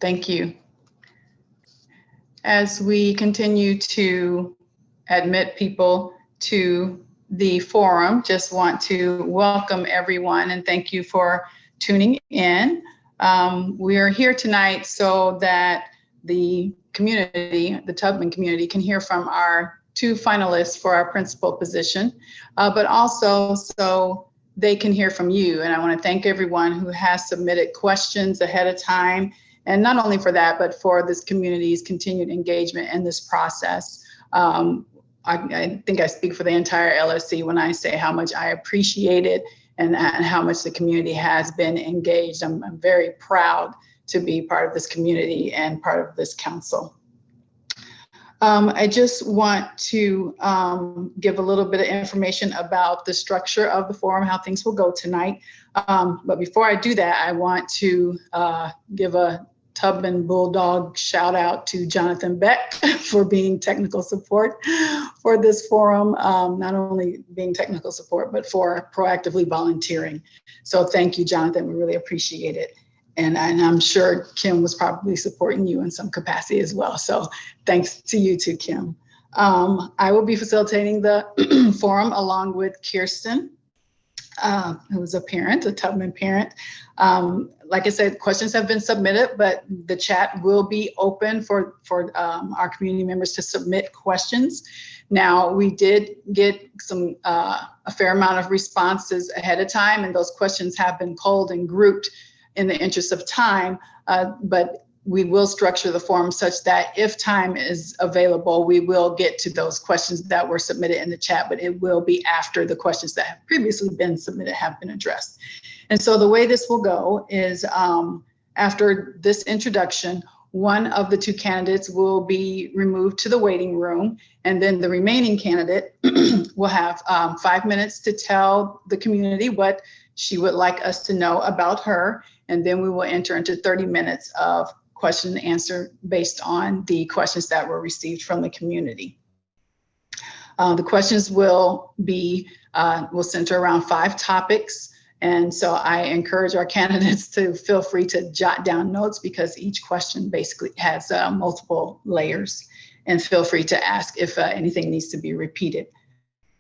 Thank you. As we continue to admit people to the forum, just want to welcome everyone and thank you for tuning in. We are here tonight so that the community, the Tubman community, can hear from our two finalists for our principal position, but also so they can hear from you. And I want to thank everyone who has submitted questions ahead of time. And not only for that, but for this community's continued engagement in this process. I think I speak for the entire LSC when I say how much I appreciate it and how much the community has been engaged. I'm very proud to be part of this community and part of this council. I just want to give a little bit of information about the structure of the forum, how things will go tonight. But before I do that, I want to give a Tubman Bulldog shout out to Jonathan Beck for being technical support for this forum, not only being technical support, but for proactively volunteering. So thank you, Jonathan, we really appreciate it. And I'm sure Kim was probably supporting you in some capacity as well. So thanks to you too, Kim. I will be facilitating the forum along with Kirsten, who's a parent, a Tubman parent. Like I said, questions have been submitted, but the chat will be open for our community members to submit questions. Now, we did get a fair amount of responses ahead of time, and those questions have been polled and grouped in the interest of time, but we will structure the forum such that if time is available, we will get to those questions that were submitted in the chat, but it will be after the questions that have previously been submitted have been addressed. And so the way this will go is after this introduction, one of the two candidates will be removed to the waiting room, and then the remaining candidate will have 5 minutes to tell the community what she would like us to know about her, and then we will enter into 30 minutes of question and answer based on the questions that were received from the community. The questions will center around 5 topics. And so I encourage our candidates to feel free to jot down notes because each question basically has multiple layers, and feel free to ask if anything needs to be repeated.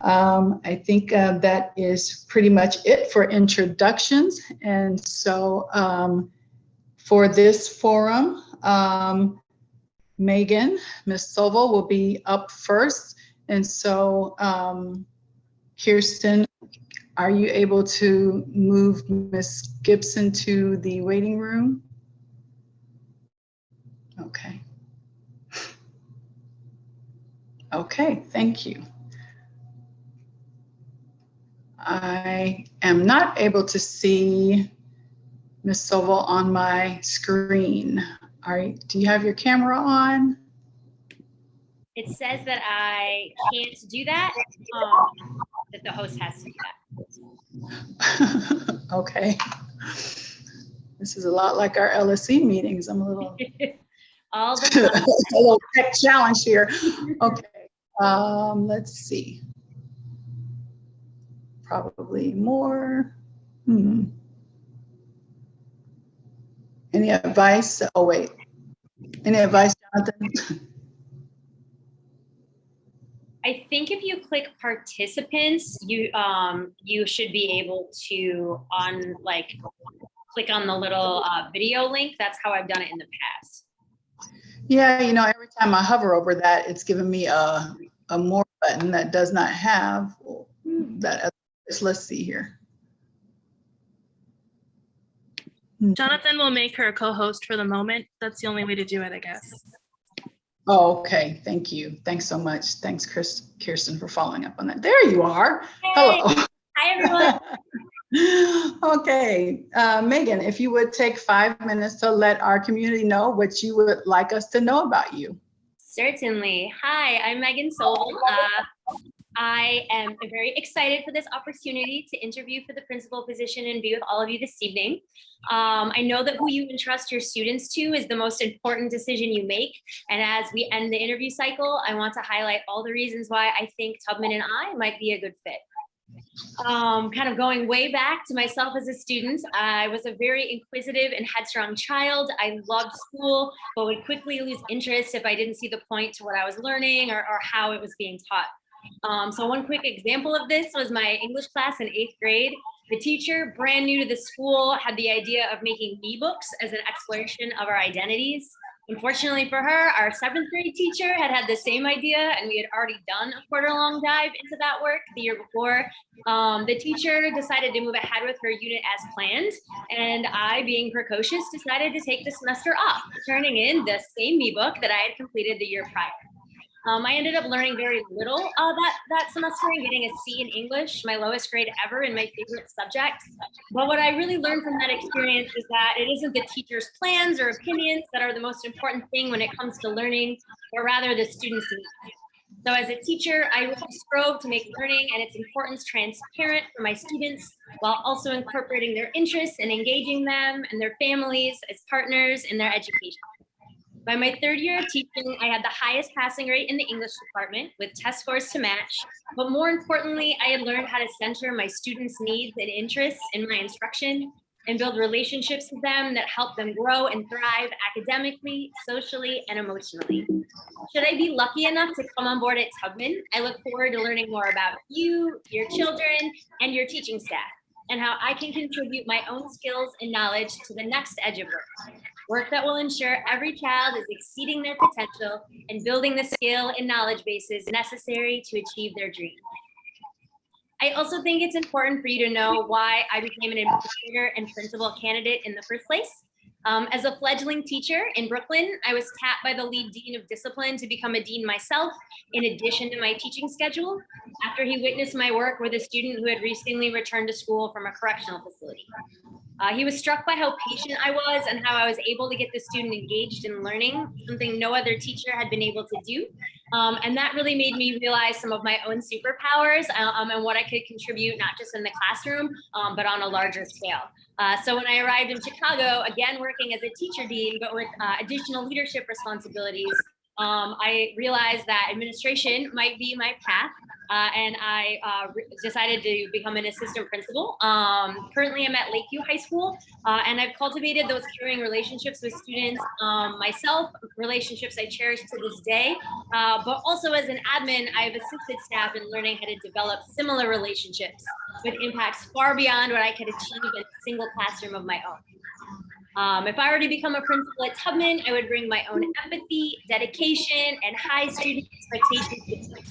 I think that is pretty much it for introductions. And so for this forum, Megan, Ms. Sobel will be up first. And so Kirsten, are you able to move Ms. Gibson to the waiting room? Okay. Okay, thank you. I am not able to see Ms. Sobel on my screen. Do you have your camera on? It says that I can't do that, that the host has to do that. Okay. This is a lot like our LSC meetings. I'm a little, All the a little tech challenge here. Okay, let's see. Probably more. Any advice? Oh, wait. Any advice, Jonathan? I think if you click participants, you should be able to click on the little video link. That's how I've done it in the past. Yeah, you know, every time I hover over that, it's giving me a more button that does not have that. Let's see here. Jonathan will make her a co-host for the moment. That's the only way to do it, I guess. Oh, okay. Thank you. Thanks so much. Thanks, Kirsten, for following up on that. There you are. Hey. Hello. Hi, everyone. Okay. Megan, if you would take 5 minutes to let our community know what you would like us to know about you. Certainly. Hi, I'm Megan Sobel. I am very excited for this opportunity to interview for the principal position and be with all of you this evening. I know that who you entrust your students to is the most important decision you make. And as we end the interview cycle, I want to highlight all the reasons why I think Tubman and I might be a good fit. Kind of going way back to myself as a student, I was a very inquisitive and headstrong child. I loved school, but would quickly lose interest if I didn't see the point to what I was learning or how it was being taught. So one quick example of this was my English class in 8th grade. The teacher, brand new to the school, had the idea of making me books as an exploration of our identities. Unfortunately for her, our 7th grade teacher had the same idea, and we had already done a quarter-long dive into that work the year before. The teacher decided to move ahead with her unit as planned, and I, being precocious, decided to take the semester off, turning in the same me book that I had completed the year prior. I ended up learning very little that semester and getting a C in English, my lowest grade ever in my favorite subject. But what I really learned from that experience is that it isn't the teacher's plans or opinions that are the most important thing when it comes to learning, but rather the student's needs. So as a teacher, I really strove to make learning and its importance transparent for my students, while also incorporating their interests and engaging them and their families as partners in their education. By my 3rd year of teaching, I had the highest passing rate in the English department with test scores to match. But more importantly, I had learned how to center my students' needs and interests in my instruction and build relationships with them that help them grow and thrive academically, socially, and emotionally. Should I be lucky enough to come on board at Tubman, I look forward to learning more about you, your children, and your teaching staff, and how I can contribute my own skills and knowledge to the next edge of work that will ensure every child is exceeding their potential and building the skill and knowledge bases necessary to achieve their dreams. I also think it's important for you to know why I became an administrator and principal candidate in the first place. As a fledgling teacher in Brooklyn, I was tapped by the lead dean of discipline to become a dean myself, in addition to my teaching schedule, after he witnessed my work with a student who had recently returned to school from a correctional facility. He was struck by how patient I was and how I was able to get the student engaged in learning, something no other teacher had been able to do. And that really made me realize some of my own superpowers and what I could contribute, not just in the classroom, but on a larger scale. So when I arrived in Chicago, again working as a teacher dean, but with additional leadership responsibilities, I realized that administration might be my path, and I decided to become an assistant principal. Currently, I'm at Lakeview High School, and I've cultivated those caring relationships with students myself, relationships I cherish to this day. But also as an admin, I've assisted staff in learning how to develop similar relationships with impacts far beyond what I could achieve in a single classroom of my own. If I were to become a principal at Tubman, I would bring my own empathy, dedication, and high student expectations,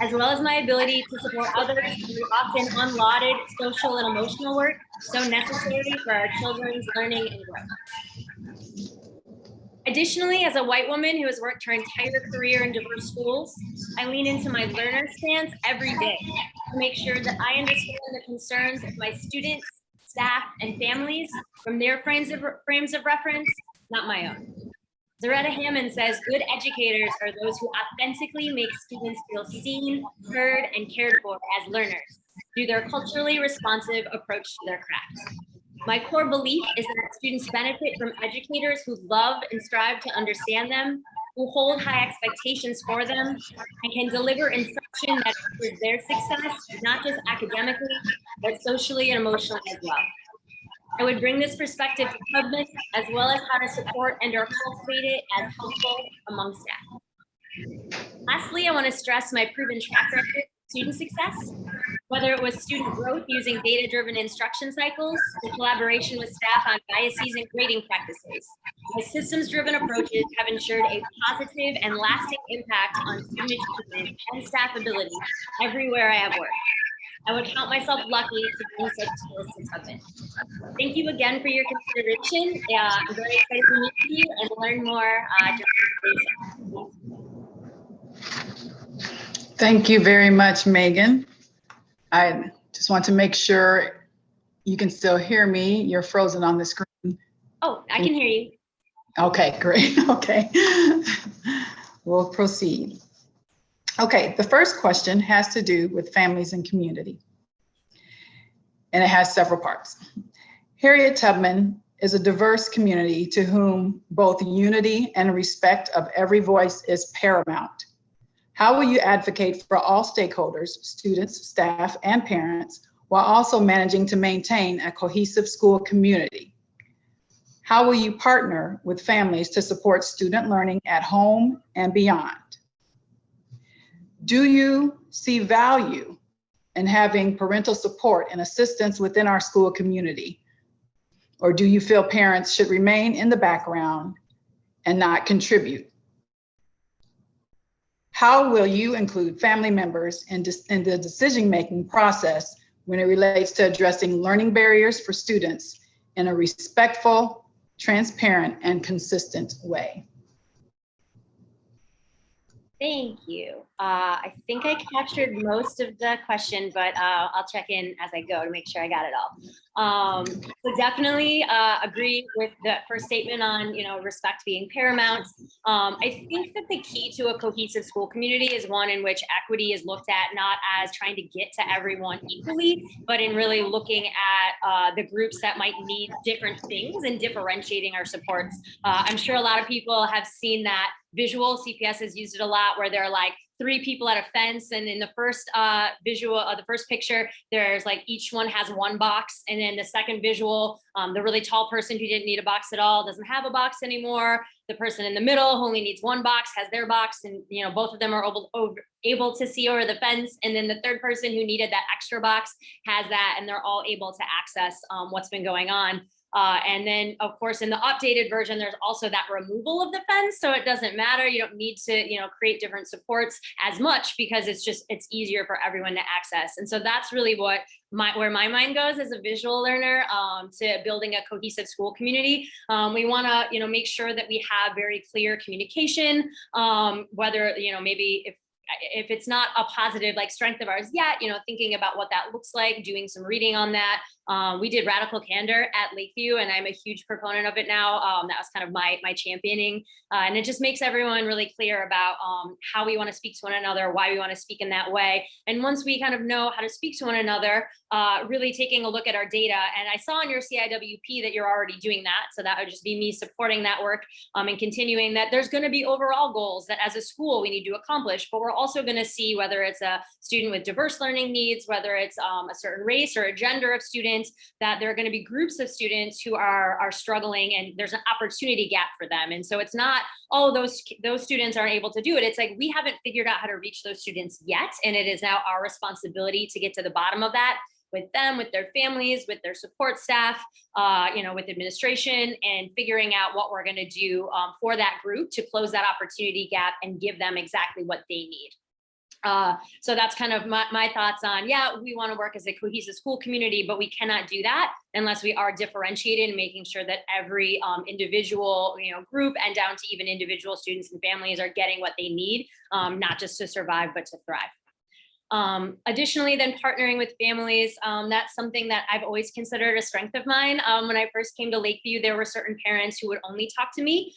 as well as my ability to support others through often unlauded social and emotional work so necessary for our children's learning and growth. Additionally, as a white woman who has worked her entire career in diverse schools, I lean into my learner stance every day to make sure that I understand the concerns of my students, staff, and families from their frames of reference, not my own. Zaretta Hammond says, good educators are those who authentically make students feel seen, heard, and cared for as learners through their culturally responsive approach to their craft. My core belief is that students benefit from educators who love and strive to understand them, who hold high expectations for them, and can deliver instruction that ensures their success, not just academically, but socially and emotionally as well. I would bring this perspective to Tubman, as well as how to support and or cultivate it as helpful among staff. Lastly, I want to stress my proven track record of student success, whether it was student growth using data-driven instruction cycles, in collaboration with staff on biases and grading practices. My systems-driven approaches have ensured a positive and lasting impact on student achievement and staff ability everywhere I have worked. I would count myself lucky to bring such skills to Tubman. Thank you again for your consideration. I'm very excited to meet you and learn more. Thank you very much, Megan. I just want to make sure you can still hear me. You're frozen on the screen. Oh, I can hear you. Okay, great. Okay, we'll proceed. Okay, the first question has to do with families and community, and it has several parts. Harriet Tubman is a diverse community to whom both unity and respect of every voice is paramount. How will you advocate for all stakeholders, students, staff, and parents, while also managing to maintain a cohesive school community? How will you partner with families to support student learning at home and beyond? Do you see value in having parental support and assistance within our school community? Or do you feel parents should remain in the background and not contribute? How will you include family members in the decision-making process when it relates to addressing learning barriers for students in a respectful, transparent, and consistent way? Thank you. I think I captured most of the question, but I'll check in as I go to make sure I got it all. So definitely agree with the first statement on, respect being paramount. I think that the key to a cohesive school community is one in which equity is looked at not as trying to get to everyone equally, but in really looking at the groups that might need different things and differentiating our supports. I'm sure a lot of people have seen that visual. CPS has used it a lot, where there are like 3 people at a fence, and in the first visual, the first picture, there's like each one has 1 box, and then the second visual, the really tall person who didn't need a box at all doesn't have a box anymore. The person in the middle who only needs 1 box has their box, and both of them are able to see over the fence. And then the third person who needed that extra box has that, and they're all able to access what's been going on. And then, of course, in the updated version, there's also that removal of the fence. So it doesn't matter. You don't need to, create different supports as much, because it's easier for everyone to access. And so that's really where my mind goes as a visual learner to building a cohesive school community. We want to, make sure that we have very clear communication, whether, maybe if it's not a positive like strength of ours yet, thinking about what that looks like, doing some reading on that. We did radical candor at Lakeview, and I'm a huge proponent of it now. That was kind of my championing, and it just makes everyone really clear about how we want to speak to one another, why we want to speak in that way. And once we kind of know how to speak to one another, really taking a look at our data. And I saw in your CIWP that you're already doing that, so that would just be me supporting that work and continuing that. There's going to be overall goals that as a school we need to accomplish, but we're also going to see whether it's a student with diverse learning needs, whether it's a certain race or a gender of students, that there are going to be groups of students who are struggling, and there's an opportunity gap for them. And so it's not, oh, those students aren't able to do it. It's like, we haven't figured out how to reach those students yet. And it is now our responsibility to get to the bottom of that with them, with their families, with their support staff, with administration, and figuring out what we're going to do for that group to close that opportunity gap and give them exactly what they need. So that's kind of my thoughts on, we want to work as a cohesive school community, but we cannot do that unless we are differentiated and making sure that every individual group, and down to even individual students and families, are getting what they need, not just to survive, but to thrive. Additionally, then partnering with families, that's something that I've always considered a strength of mine. When I first came to Lakeview, there were certain parents who would only talk to me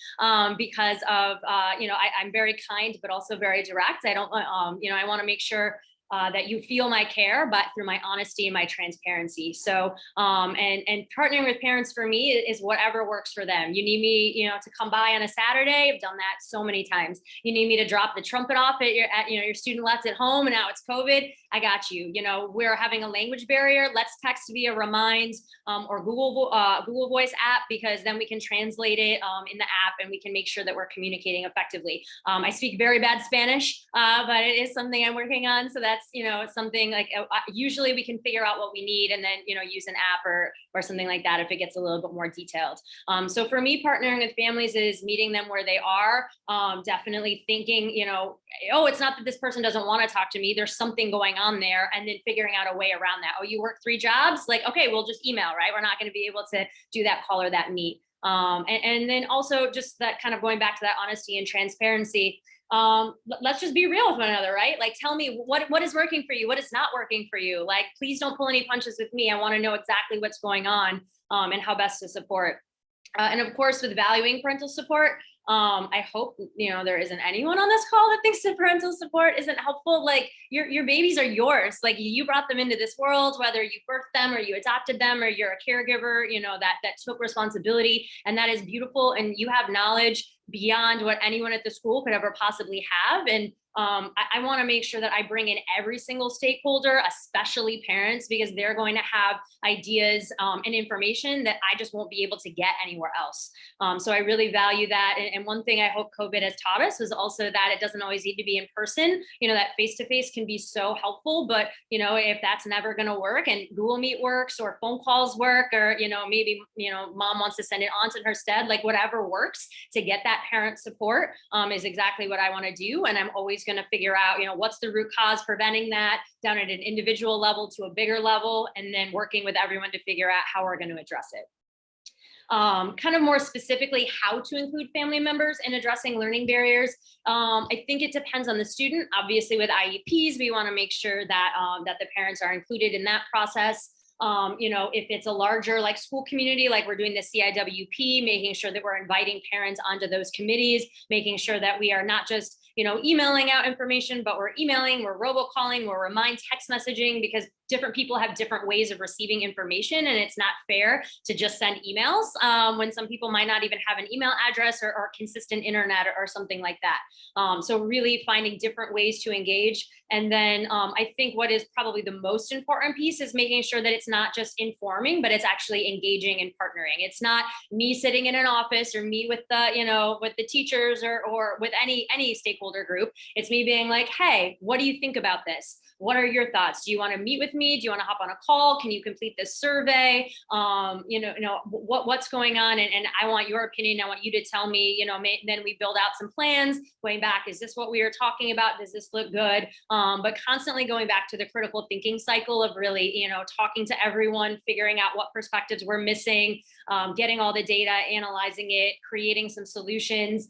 because of, I'm very kind, but also very direct. I don't, I want to make sure that you feel my care, but through my honesty and my transparency. So, and partnering with parents for me is whatever works for them. You need me, to come by on a Saturday. I've done that so many times. You need me to drop the trumpet off at your student left at home, and now it's COVID. I got you. We're having a language barrier. Let's text via Remind or Google Voice app, because then we can translate it in the app, and we can make sure that we're communicating effectively. I speak very bad Spanish, but it is something I'm working on. So that's, something like usually we can figure out what we need, and then, use an app or something like that if it gets a little bit more detailed. So for me, partnering with families is meeting them where they are, definitely thinking, oh, it's not that this person doesn't want to talk to me. There's something going on there, and then figuring out a way around that. Oh, you work 3 jobs? Like, okay, we'll just email, right? We're not going to be able to do that call or that meet. And then also just that kind of going back to that honesty and transparency. Let's just be real with one another, right? Like, tell me what is working for you, what is not working for you. Like, please don't pull any punches with me. I want to know exactly what's going on and how best to support. And of course, with valuing parental support, I hope, there isn't anyone on this call that thinks that parental support isn't helpful. Like, your babies are yours. Like, you brought them into this world, whether you birthed them or you adopted them or you're a caregiver, that took responsibility, and that is beautiful. And you have knowledge beyond what anyone at the school could ever possibly have. And I want to make sure that I bring in every single stakeholder, especially parents, because they're going to have ideas and information that I just won't be able to get anywhere else. So I really value that. And one thing I hope COVID has taught us was also that it doesn't always need to be in person. You know, that face-to-face can be so helpful, but, you know, if that's never going to work and Google Meet works or phone calls work, or, you know, maybe, you know, mom wants to send it on to her stead, like whatever works to get that parent support is exactly what I want to do. And I'm always going to figure out, you know, what's the root cause preventing that, down at an individual level to a bigger level, and then working with everyone to figure out how we're going to address it. Kind of more specifically, how to include family members in addressing learning barriers. I think it depends on the student. Obviously, with IEPs, we want to make sure that that the parents are included in that process. You know, if it's a larger like school community, like we're doing the CIWP, making sure that we're inviting parents onto those committees, making sure that we are not just, you know, emailing out information, but we're emailing, we're robocalling, we're remind text messaging, because different people have different ways of receiving information, and it's not fair to just send emails when some people might not even have an email address or consistent internet or something like that. So really finding different ways to engage. And then I think what is probably the most important piece is making sure that it's not just informing, but it's actually engaging and partnering. It's not me sitting in an office or me with the, you know, with the teachers or with any stakeholder group. It's me being like, hey, what do you think about this? What are your thoughts? Do you want to meet with me? Do you want to hop on a call? Can you complete this survey? You know, what's going on? And I want your opinion. I want you to tell me, you know, then we build out some plans going back. Is this what we were talking about? Does this look good? But constantly going back to the critical thinking cycle of really, you know, talking to everyone, figuring out what perspectives we're missing, getting all the data, analyzing it, creating some solutions,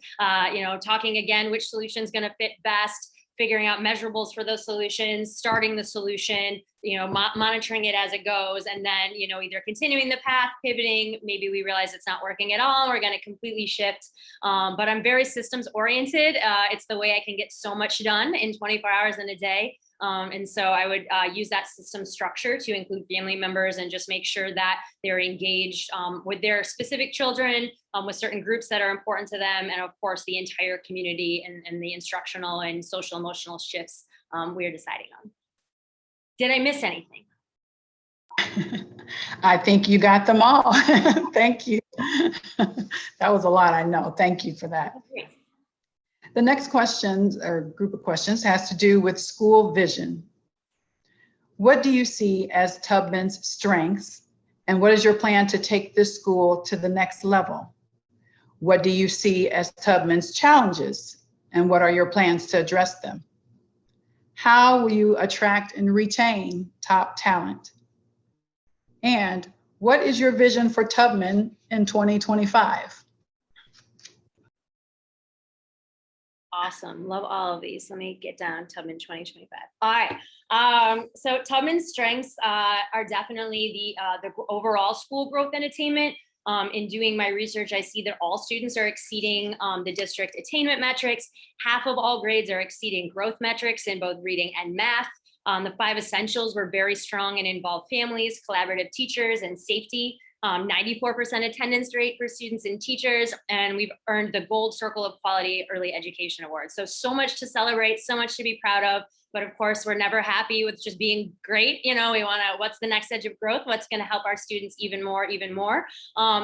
you know, talking again, which solution is going to fit best, figuring out measurables for those solutions, starting the solution, you know, monitoring it as it goes, and then, you know, either continuing the path, pivoting, maybe we realize it's not working at all, we're going to completely shift. But I'm very systems oriented. It's the way I can get so much done in 24 hours in a day. And so I would use that system structure to include family members and just make sure that they're engaged with their specific children, with certain groups that are important to them, and of course the entire community and the instructional and social emotional shifts we're deciding on. Did I miss anything? I think you got them all. Thank you. That was a lot, I know. Thank you for that. Great. The next questions or group of questions has to do with school vision. What do you see as Tubman's strengths, and what is your plan to take this school to the next level? What do you see as Tubman's challenges, and what are your plans to address them? How will you attract and retain top talent? And what is your vision for Tubman in 2025? Awesome. Love all of these. Let me get down Tubman 2025. All right. So Tubman's strengths are definitely the overall school growth and attainment. In doing my research, I see that all students are exceeding the district attainment metrics. Half of all grades are exceeding growth metrics in both reading and math. The 5 essentials were very strong and involved families, collaborative teachers, and safety. 94% attendance rate for students and teachers, and we've earned the Gold Circle of Quality Early Education Award. So much to celebrate, so much to be proud of. But of course, we're never happy with just being great. You know, we want to, what's the next edge of growth? What's going to help our students even more?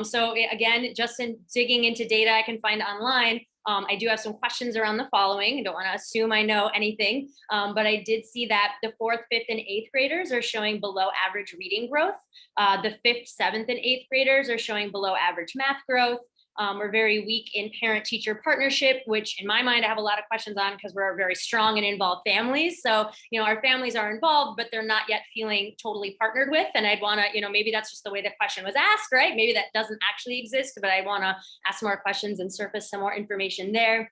So again, just in digging into data I can find online, I do have some questions around the following. I don't want to assume I know anything, but I did see that the 4th, 5th, and 8th graders are showing below average reading growth. The 5th, 7th, and 8th graders are showing below average math growth. We're very weak in parent-teacher partnership, which in my mind, I have a lot of questions on because we're very strong and involved families. So, you know, our families are involved, but they're not yet feeling totally partnered with. And I'd want to, you know, maybe that's just the way the question was asked, right? Maybe that doesn't actually exist, but I want to ask more questions and surface some more information there.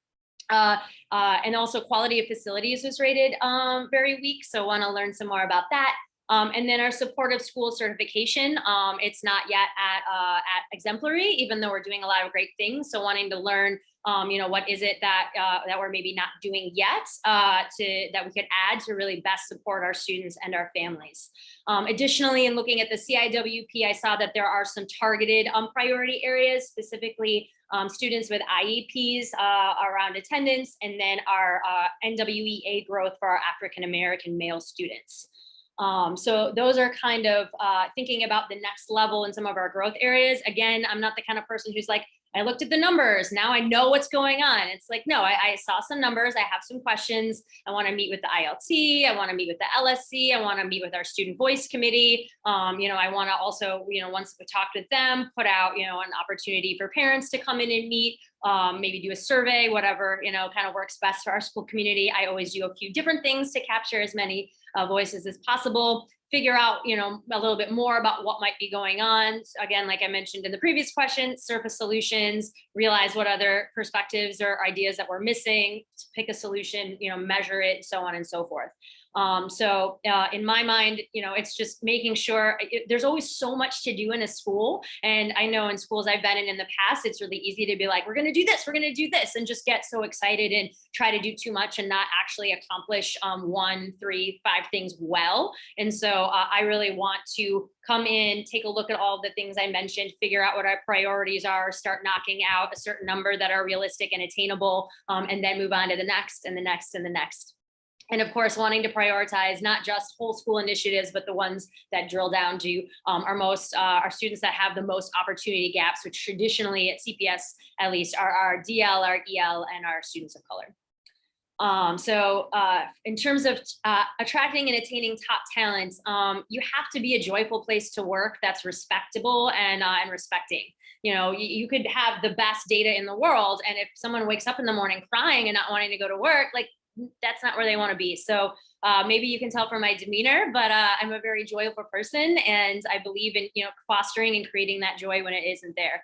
And also quality of facilities was rated very weak. So want to learn some more about that. And then our supportive school certification, it's not yet at exemplary, even though we're doing a lot of great things. So wanting to learn, what is it that that we're maybe not doing yet that we could add to really best support our students and our families. Additionally, in looking at the CIWP, I saw that there are some targeted priority areas, specifically students with IEPs around attendance, and then our NWEA growth for our African American male students. So those are kind of thinking about the next level in some of our growth areas. Again, I'm not the kind of person who's like, I looked at the numbers, now I know what's going on. It's like, no, I saw some numbers, I have some questions. I want to meet with the ILT, I want to meet with the LSC, I want to meet with our student voice committee. I want to also, once we talked with them, put out, an opportunity for parents to come in and meet, maybe do a survey, whatever, kind of works best for our school community. I always do a few different things to capture as many voices as possible, figure out, a little bit more about what might be going on. So again, like I mentioned in the previous question, surface solutions, realize what other perspectives or ideas that we're missing, pick a solution, measure it, so on and so forth. So in my mind, it's just making sure there's always so much to do in a school. And I know in schools I've been in the past, it's really easy to be like, we're going to do this, we're going to do this, and just get so excited and try to do too much and not actually accomplish 1, 3, 5 things well. And so I really want to come in, take a look at all the things I mentioned, figure out what our priorities are, start knocking out a certain number that are realistic and attainable, and then move on to the next and the next and the next. And of course, wanting to prioritize not just whole school initiatives, but the ones that drill down to our students that have the most opportunity gaps, which traditionally at CPS, at least, are our DL, our EL, and our students of color. So in terms of attracting and attaining top talent, you have to be a joyful place to work that's respectable and respecting. You could have the best data in the world, and if someone wakes up in the morning crying and not wanting to go to work, like, that's not where they want to be. So maybe you can tell from my demeanor, but I'm a very joyful person, and I believe in fostering and creating that joy when it isn't there.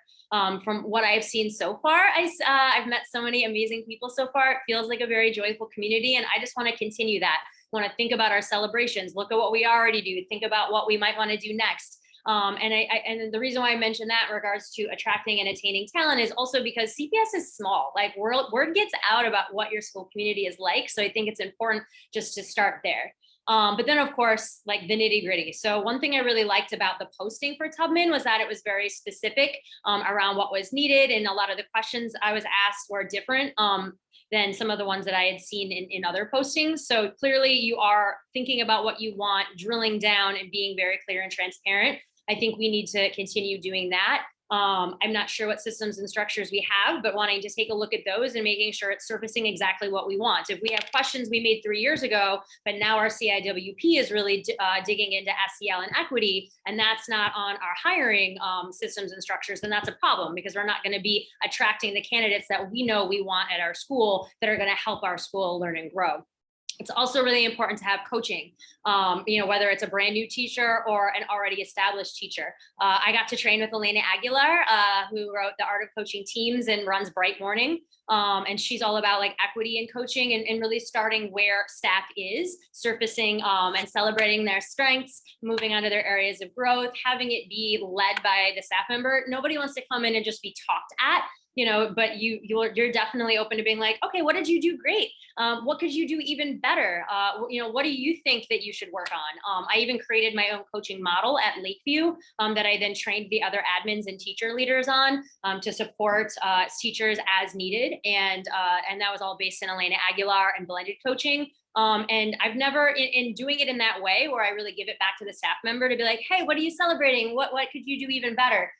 From what I've seen so far, I've met so many amazing people so far. It feels like a very joyful community, and I just want to continue that. I want to think about our celebrations, look at what we already do, think about what we might want to do next. And the reason why I mentioned that in regards to attracting and attaining talent is also because CPS is small. Like word gets out about what your school community is like. So I think it's important just to start there. But then of course, like the nitty gritty. So one thing I really liked about the posting for Tubman was that it was very specific around what was needed. And a lot of the questions I was asked were different than some of the ones that I had seen in other postings. So clearly you are thinking about what you want, drilling down and being very clear and transparent. I think we need to continue doing that. I'm not sure what systems and structures we have, but wanting to take a look at those and making sure it's surfacing exactly what we want. If we have questions we made 3 years ago, but now our CIWP is really digging into SEL and equity, and that's not on our hiring systems and structures, then that's a problem, because we're not going to be attracting the candidates that we know we want at our school that are going to help our school learn and grow. It's also really important to have coaching, whether it's a brand new teacher or an already established teacher. I got to train with Elena Aguilar, who wrote The Art of Coaching Teams and runs Bright Morning. And she's all about like equity in coaching and really starting where staff is, surfacing and celebrating their strengths, moving on to their areas of growth, having it be led by the staff member. Nobody wants to come in and just be talked at. But you're definitely open to being like, okay, what did you do great? What could you do even better? What do you think that you should work on? I even created my own coaching model at Lakeview that I then trained the other admins and teacher leaders on to support teachers as needed. And that was all based in Elena Aguilar and blended coaching. And I've never, in doing it in that way, where I really give it back to the staff member to be like, hey, what are you celebrating? What could you do even better?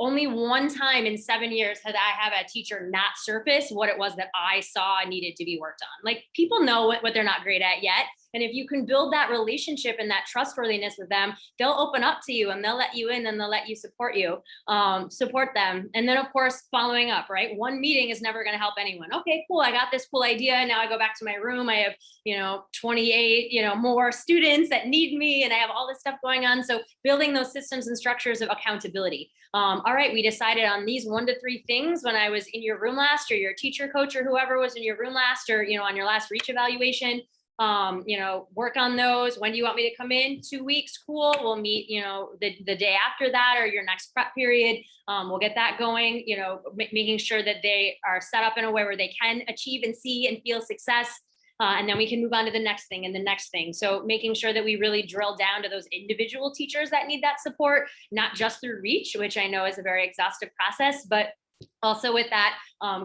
Only one time in 7 years had I have a teacher not surface what it was that I saw needed to be worked on. Like, people know what they're not great at yet. And if you can build that relationship and that trustworthiness with them, they'll open up to you and they'll let you in and they'll let you support them. And then of course, following up, right? One meeting is never going to help anyone. Okay, cool. I got this cool idea. Now I go back to my room. I have, 28, more students that need me, and I have all this stuff going on. So building those systems and structures of accountability. All right, we decided on these 1 to 3 things when I was in your room last, or your teacher coach or whoever was in your room last, or, on your last reach evaluation. work on those. When do you want me to come in? 2 weeks, cool. We'll meet, the day after that or your next prep period. We'll get that going, making sure that they are set up in a way where they can achieve and see and feel success. And then we can move on to the next thing and the next thing. So making sure that we really drill down to those individual teachers that need that support, not just through Reach, which I know is a very exhaustive process, but also with that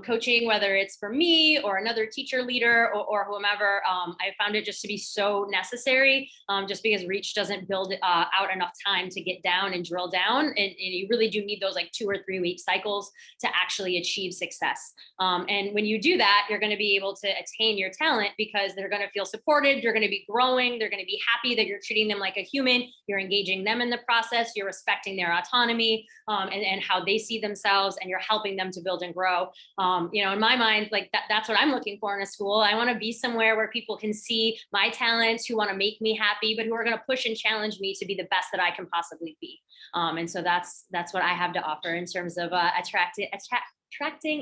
coaching, whether it's for me or another teacher leader or whomever, I found it just to be so necessary, just because Reach doesn't build out enough time to get down and drill down. And you really do need those like 2 or 3 week cycles to actually achieve success. And when you do that, you're going to be able to attain your talent because they're going to feel supported. They're going to be growing. They're going to be happy that you're treating them like a human. You're engaging them in the process. You're respecting their autonomy and how they see themselves, and you're helping them to build and grow. In my mind, like that's what I'm looking for in a school. I want to be somewhere where people can see my talents, who want to make me happy, but who are going to push and challenge me to be the best that I can possibly be. And so that's what I have to offer in terms of attracting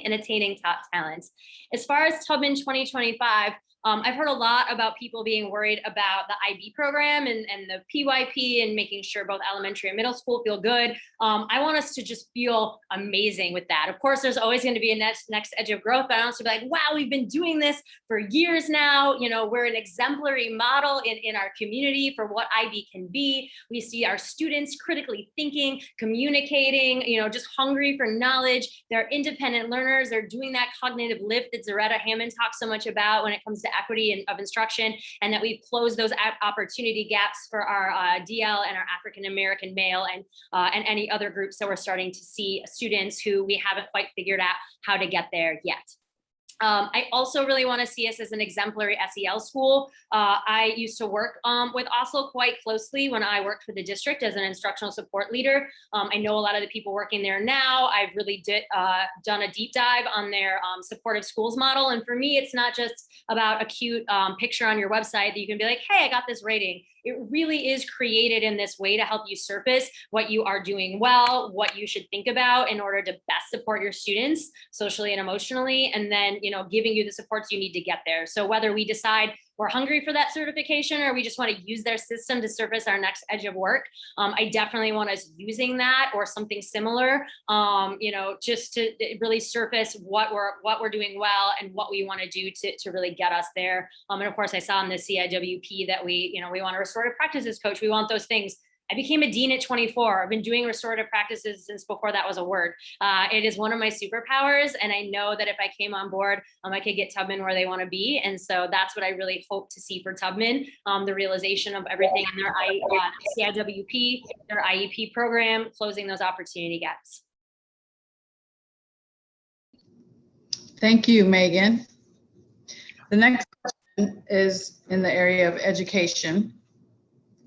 and attaining top talent. As far as Tubman 2025, I've heard a lot about people being worried about the IB program and the PYP and making sure both elementary and middle school feel good. I want us to just feel amazing with that. Of course, there's always going to be a next edge of growth, but I want us to be like, wow, we've been doing this for years now. We're an exemplary model in our community for what IB can be. We see our students critically thinking, communicating, just hungry for knowledge. They're independent learners. They're doing that cognitive lift that Zaretta Hammond talks so much about when it comes to equity and of instruction, and that we've closed those opportunity gaps for our DL and our African American male and any other groups. So we're starting to see students who we haven't quite figured out how to get there yet. I also really want to see us as an exemplary SEL school. I used to work with OSL quite closely when I worked for the district as an instructional support leader. I know a lot of the people working there now. I've really done a deep dive on their supportive schools model. And for me, it's not just about a cute picture on your website that you can be like, hey, I got this rating. It really is created in this way to help you surface what you are doing well, what you should think about in order to best support your students socially and emotionally, and then, giving you the supports you need to get there. So whether we decide we're hungry for that certification or we just want to use their system to surface our next edge of work, I definitely want us using that or something similar, just to really surface what we're doing well and what we want to do to really get us there. And of course, I saw in the CIWP that we want a restorative practices coach. We want those things. I became a dean at 24. I've been doing restorative practices since before that was a word. It is one of my superpowers. And I know that if I came on board, I could get Tubman where they want to be. And so that's what I really hope to see for Tubman, the realization of everything in their CIWP, their IEP program, closing those opportunity gaps. Thank you, Megan. The next question is in the area of education.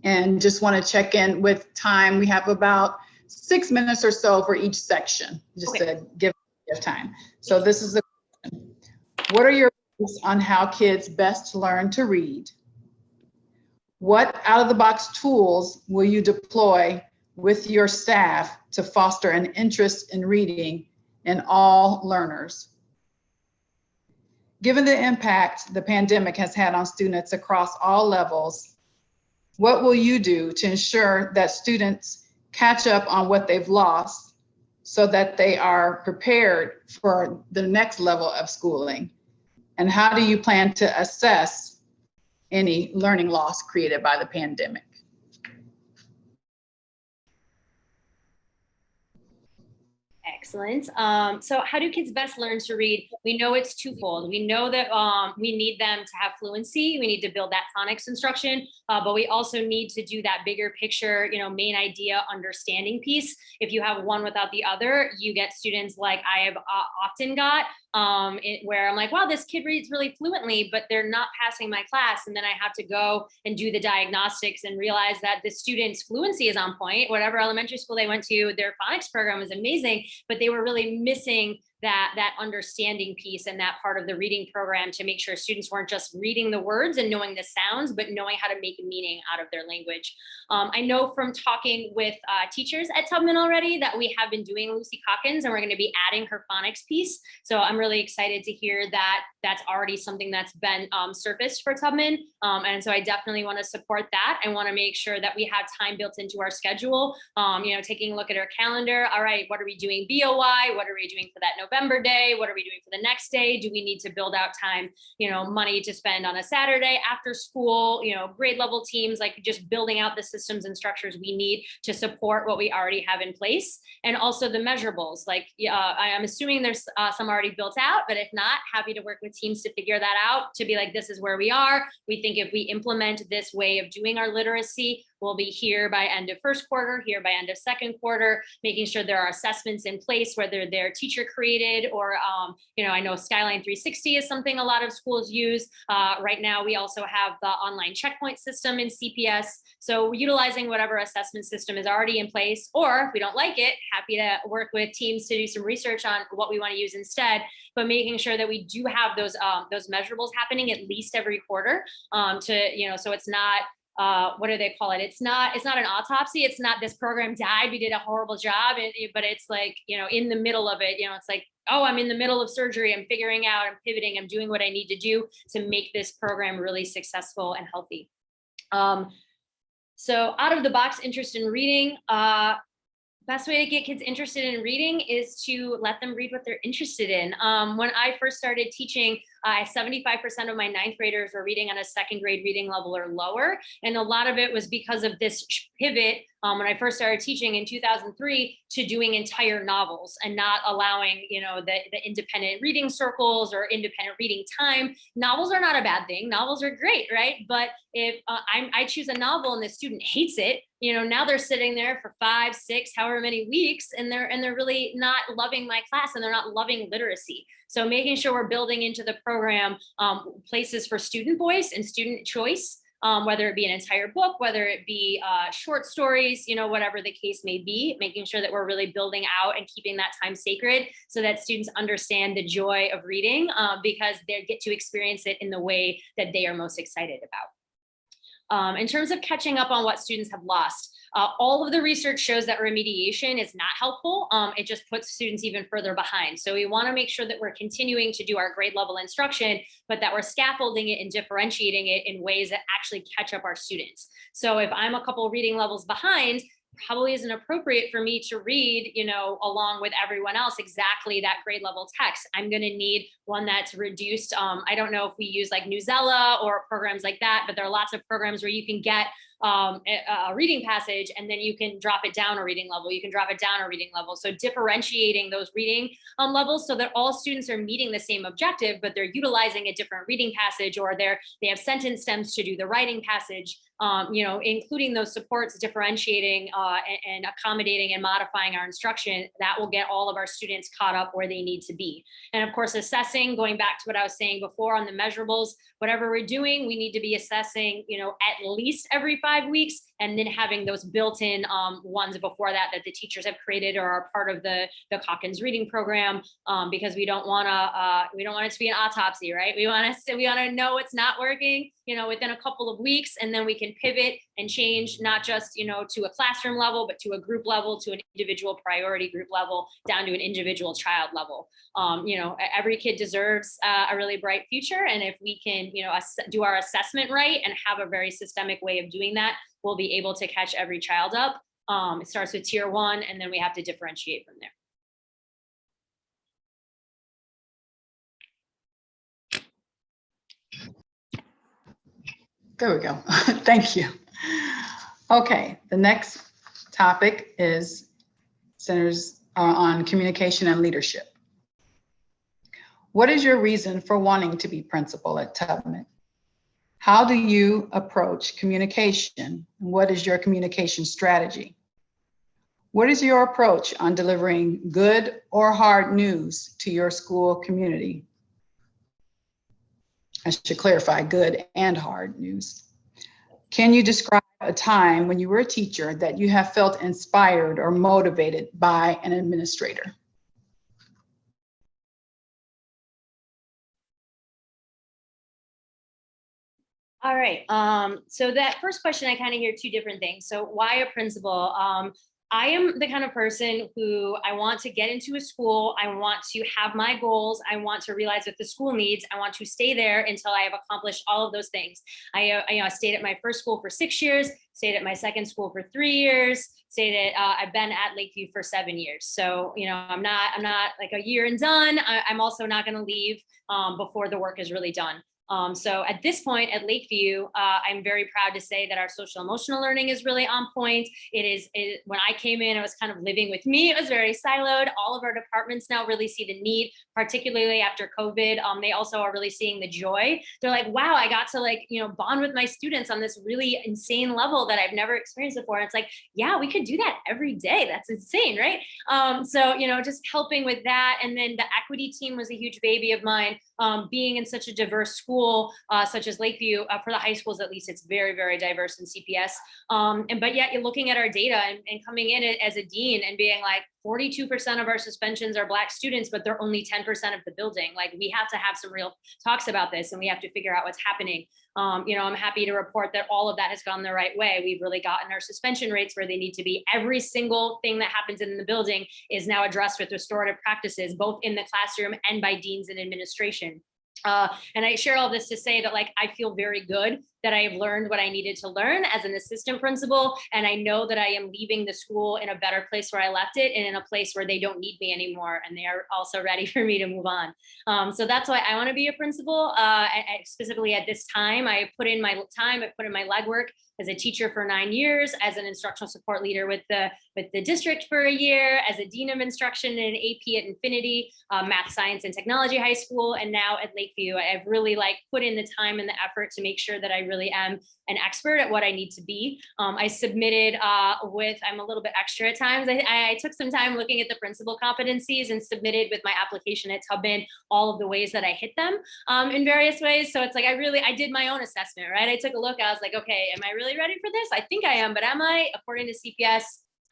And just want to check in with time. We have about 6 minutes or so for each section, just to give time. So this is the question. What are your views on how kids best learn to read? What out-of-the-box tools will you deploy with your staff to foster an interest in reading in all learners? Given the impact the pandemic has had on students across all levels, what will you do to ensure that students catch up on what they've lost so that they are prepared for the next level of schooling? And how do you plan to assess any learning loss created by the pandemic? Excellent. So how do kids best learn to read? We know it's twofold. We know that we need them to have fluency. We need to build that phonics instruction, but we also need to do that bigger picture, main idea understanding piece. If you have one without the other, you get students like I have often got, where I'm like, wow, this kid reads really fluently, but they're not passing my class. And then I have to go and do the diagnostics and realize that the student's fluency is on point. Whatever elementary school they went to, their phonics program was amazing, but they were really missing that understanding piece and that part of the reading program to make sure students weren't just reading the words and knowing the sounds, but knowing how to make meaning out of their language. I know from talking with teachers at Tubman already that we have been doing Lucy Calkins, and we're going to be adding her phonics piece. So I'm really excited to hear that that's already something that's been surfaced for Tubman. And so I definitely want to support that and want to make sure that we have time built into our schedule. Taking a look at our calendar. All right, what are we doing BOI? What are we doing for that November day? What are we doing for the next day? Do we need to build out time, money to spend on a Saturday after school, grade level teams, like just building out the systems and structures we need to support what we already have in place. And also the measurables, I'm assuming there's some already built out, but if not, happy to work with teams to figure that out, to be like, this is where we are. We think if we implement this way of doing our literacy, we'll be here by end of first quarter, here by end of second quarter, making sure there are assessments in place, whether they're teacher created or, I know Skyline 360 is something a lot of schools use. Right now, we also have the online checkpoint system in CPS. So utilizing whatever assessment system is already in place, or if we don't like it, happy to work with teams to do some research on what we want to use instead, but making sure that we do have those measurables happening at least every quarter so it's not, what do they call it? It's not an autopsy. It's not this program died, we did a horrible job, but it's like, in the middle of it, it's like, oh, I'm in the middle of surgery. I'm figuring out, I'm pivoting, I'm doing what I need to do to make this program really successful and healthy. So out of the box interest in reading, best way to get kids interested in reading is to let them read what they're interested in. When I first started teaching, 75% of my ninth graders were reading on a second grade reading level or lower. And a lot of it was because of this pivot when I first started teaching in 2003 to doing entire novels and not allowing, the independent reading circles or independent reading time. Novels are not a bad thing. Novels are great, right? But if I choose a novel and the student hates it, now they're sitting there for 5, 6, however many weeks, and they're really not loving my class and they're not loving literacy. So making sure we're building into the program places for student voice and student choice, whether it be an entire book, whether it be short stories, whatever the case may be, making sure that we're really building out and keeping that time sacred so that students understand the joy of reading because they get to experience it in the way that they are most excited about. In terms of catching up on what students have lost, all of the research shows that remediation is not helpful. It just puts students even further behind. So we want to make sure that we're continuing to do our grade level instruction, but that we're scaffolding it and differentiating it in ways that actually catch up our students. So if I'm a couple reading levels behind, probably isn't appropriate for me to read, along with everyone else, exactly that grade level text. I'm going to need one that's reduced. I don't know if we use like Newsella or programs like that, but there are lots of programs where you can get a reading passage and then you can drop it down a reading level. You can drop it down a reading level. So differentiating those reading levels so that all students are meeting the same objective, but they're utilizing a different reading passage or they have sentence stems to do the writing passage. Including those supports, differentiating and accommodating and modifying our instruction, that will get all of our students caught up where they need to be. And of course, assessing, going back to what I was saying before on the measurables, whatever we're doing, we need to be assessing, at least every 5 weeks, and then having those built-in ones before that the teachers have created or are part of the Calkins reading program, because we don't want it to be an autopsy, right? We want to know what's not working, within a couple of weeks, and then we can pivot and change, not just, to a classroom level, but to a group level, to an individual priority group level, down to an individual child level. Every kid deserves a really bright future. And if we can, do our assessment right and have a very systemic way of doing that, we'll be able to catch every child up. It starts with tier 1, and then we have to differentiate from there. There we go. Thank you. Okay, the next topic centers on communication and leadership. What is your reason for wanting to be principal at Tubman? How do you approach communication? What is your communication strategy? What is your approach on delivering good or hard news to your school community? I should clarify, good and hard news. Can you describe a time when you were a teacher that you have felt inspired or motivated by an administrator? All right. So that first question, I kind of hear two different things. So why a principal? I am the kind of person who I want to get into a school. I want to have my goals. I want to realize what the school needs. I want to stay there until I have accomplished all of those things. I stayed at my first school for 6 years, stayed at my second school for 3 years, I've been at Lakeview for 7 years. So, I'm not like a year and done. I'm also not going to leave before the work is really done. So at this point at Lakeview, I'm very proud to say that our social emotional learning is really on point. When I came in, it was kind of living with me. It was very siloed. All of our departments now really see the need, particularly after COVID. They also are really seeing the joy. They're like, wow, I got to bond with my students on this really insane level that I've never experienced before. And it's like, yeah, we could do that every day. That's insane, right? So, just helping with that. And then the equity team was a huge baby of mine. Being in such a diverse school, such as Lakeview, for the high schools at least, it's very, very diverse in CPS. But yet you're looking at our data and coming in as a dean and being like, 42% of our suspensions are Black students, but they're only 10% of the building. Like, we have to have some real talks about this, and we have to figure out what's happening. I'm happy to report that all of that has gone the right way. We've really gotten our suspension rates where they need to be. Every single thing that happens in the building is now addressed with restorative practices, both in the classroom and by deans and administration. And I share all this to say that, I feel very good that I have learned what I needed to learn as an assistant principal. And I know that I am leaving the school in a better place where I left it, and in a place where they don't need me anymore. And they are also ready for me to move on. So that's why I want to be a principal. Specifically at this time, I put in my time, I put in my legwork as a teacher for 9 years, as an instructional support leader with the district for a year, as a dean of instruction in an AP at Infinity, Math, Science, and Technology High School, and now at Lakeview. I've really put in the time and the effort to make sure that I really am an expert at what I need to be. I submitted I'm a little bit extra at times. I took some time looking at the principal competencies and submitted with my application at Tubman all of the ways that I hit them in various ways. So it's like, I did my own assessment, right? I took a look, I was like, okay, am I really ready for this? I think I am, but am I? According to CPS,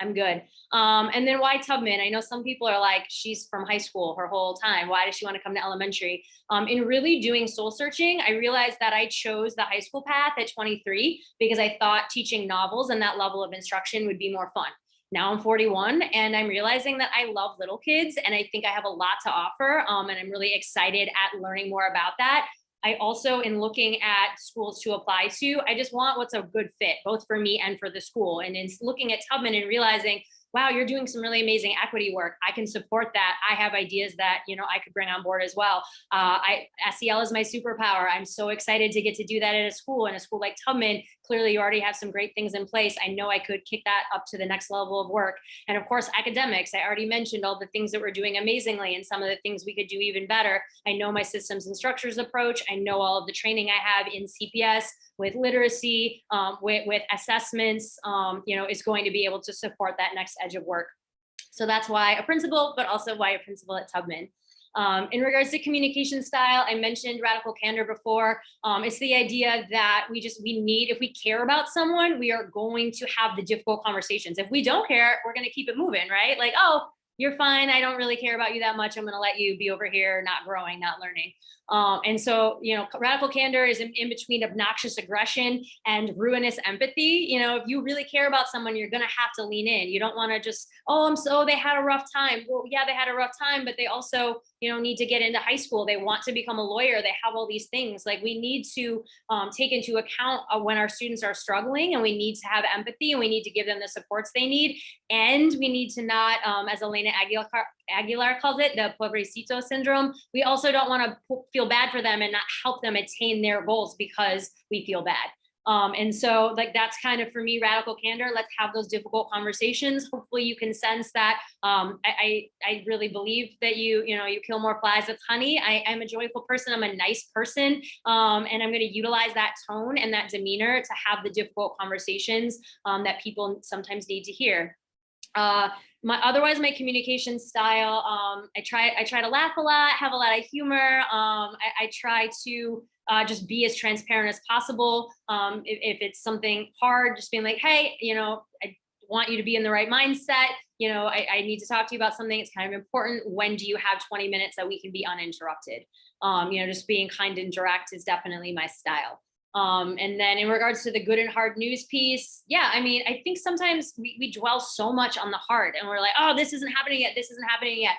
I'm good. And then why Tubman? I know some people are like, she's from high school her whole time. Why does she want to come to elementary? In really doing soul searching, I realized that I chose the high school path at 23 because I thought teaching novels and that level of instruction would be more fun. Now I'm 41 and I'm realizing that I love little kids and I think I have a lot to offer. And I'm really excited at learning more about that. I also, in looking at schools to apply to, I just want what's a good fit, both for me and for the school. And in looking at Tubman and realizing, wow, you're doing some really amazing equity work. I can support that. I have ideas that, I could bring on board as well. SEL is my superpower. I'm so excited to get to do that at a school like Tubman. Clearly you already have some great things in place. I know I could kick that up to the next level of work. And of course, academics, I already mentioned all the things that we're doing amazingly and some of the things we could do even better. I know my systems and structures approach. I know all of the training I have in CPS with literacy, with assessments, is going to be able to support that next edge of work. So that's why a principal, but also why a principal at Tubman. In regards to communication style, I mentioned radical candor before. It's the idea that if we care about someone, we are going to have the difficult conversations. If we don't care, we're going to keep it moving, right? Like, oh, you're fine. I don't really care about you that much. I'm going to let you be over here, not growing, not learning. And so, radical candor is in between obnoxious aggression and ruinous empathy. If you really care about someone, you're going to have to lean in. You don't want to just, they had a rough time. Well, yeah, they had a rough time, but they also, need to get into high school. They want to become a lawyer. They have all these things. Like, we need to take into account when our students are struggling, and we need to have empathy, and we need to give them the supports they need. And we need to not, as Elena Aguilar calls it, the pobrecito syndrome. We also don't want to feel bad for them and not help them attain their goals because we feel bad. And so that's kind of, for me, radical candor. Let's have those difficult conversations. Hopefully you can sense that. I really believe that you kill more flies with honey. I'm a joyful person. I'm a nice person. And I'm going to utilize that tone and that demeanor to have the difficult conversations that people sometimes need to hear. My communication style, I try to laugh a lot, have a lot of humor. I try to just be as transparent as possible. If it's something hard, just being like, hey, I want you to be in the right mindset. I need to talk to you about something. It's kind of important. When do you have 20 minutes that we can be uninterrupted? Just being kind and direct is definitely my style. And then in regards to the good and hard news piece, yeah, I mean, I think sometimes we dwell so much on the hard and we're like, oh, this isn't happening yet. This isn't happening yet.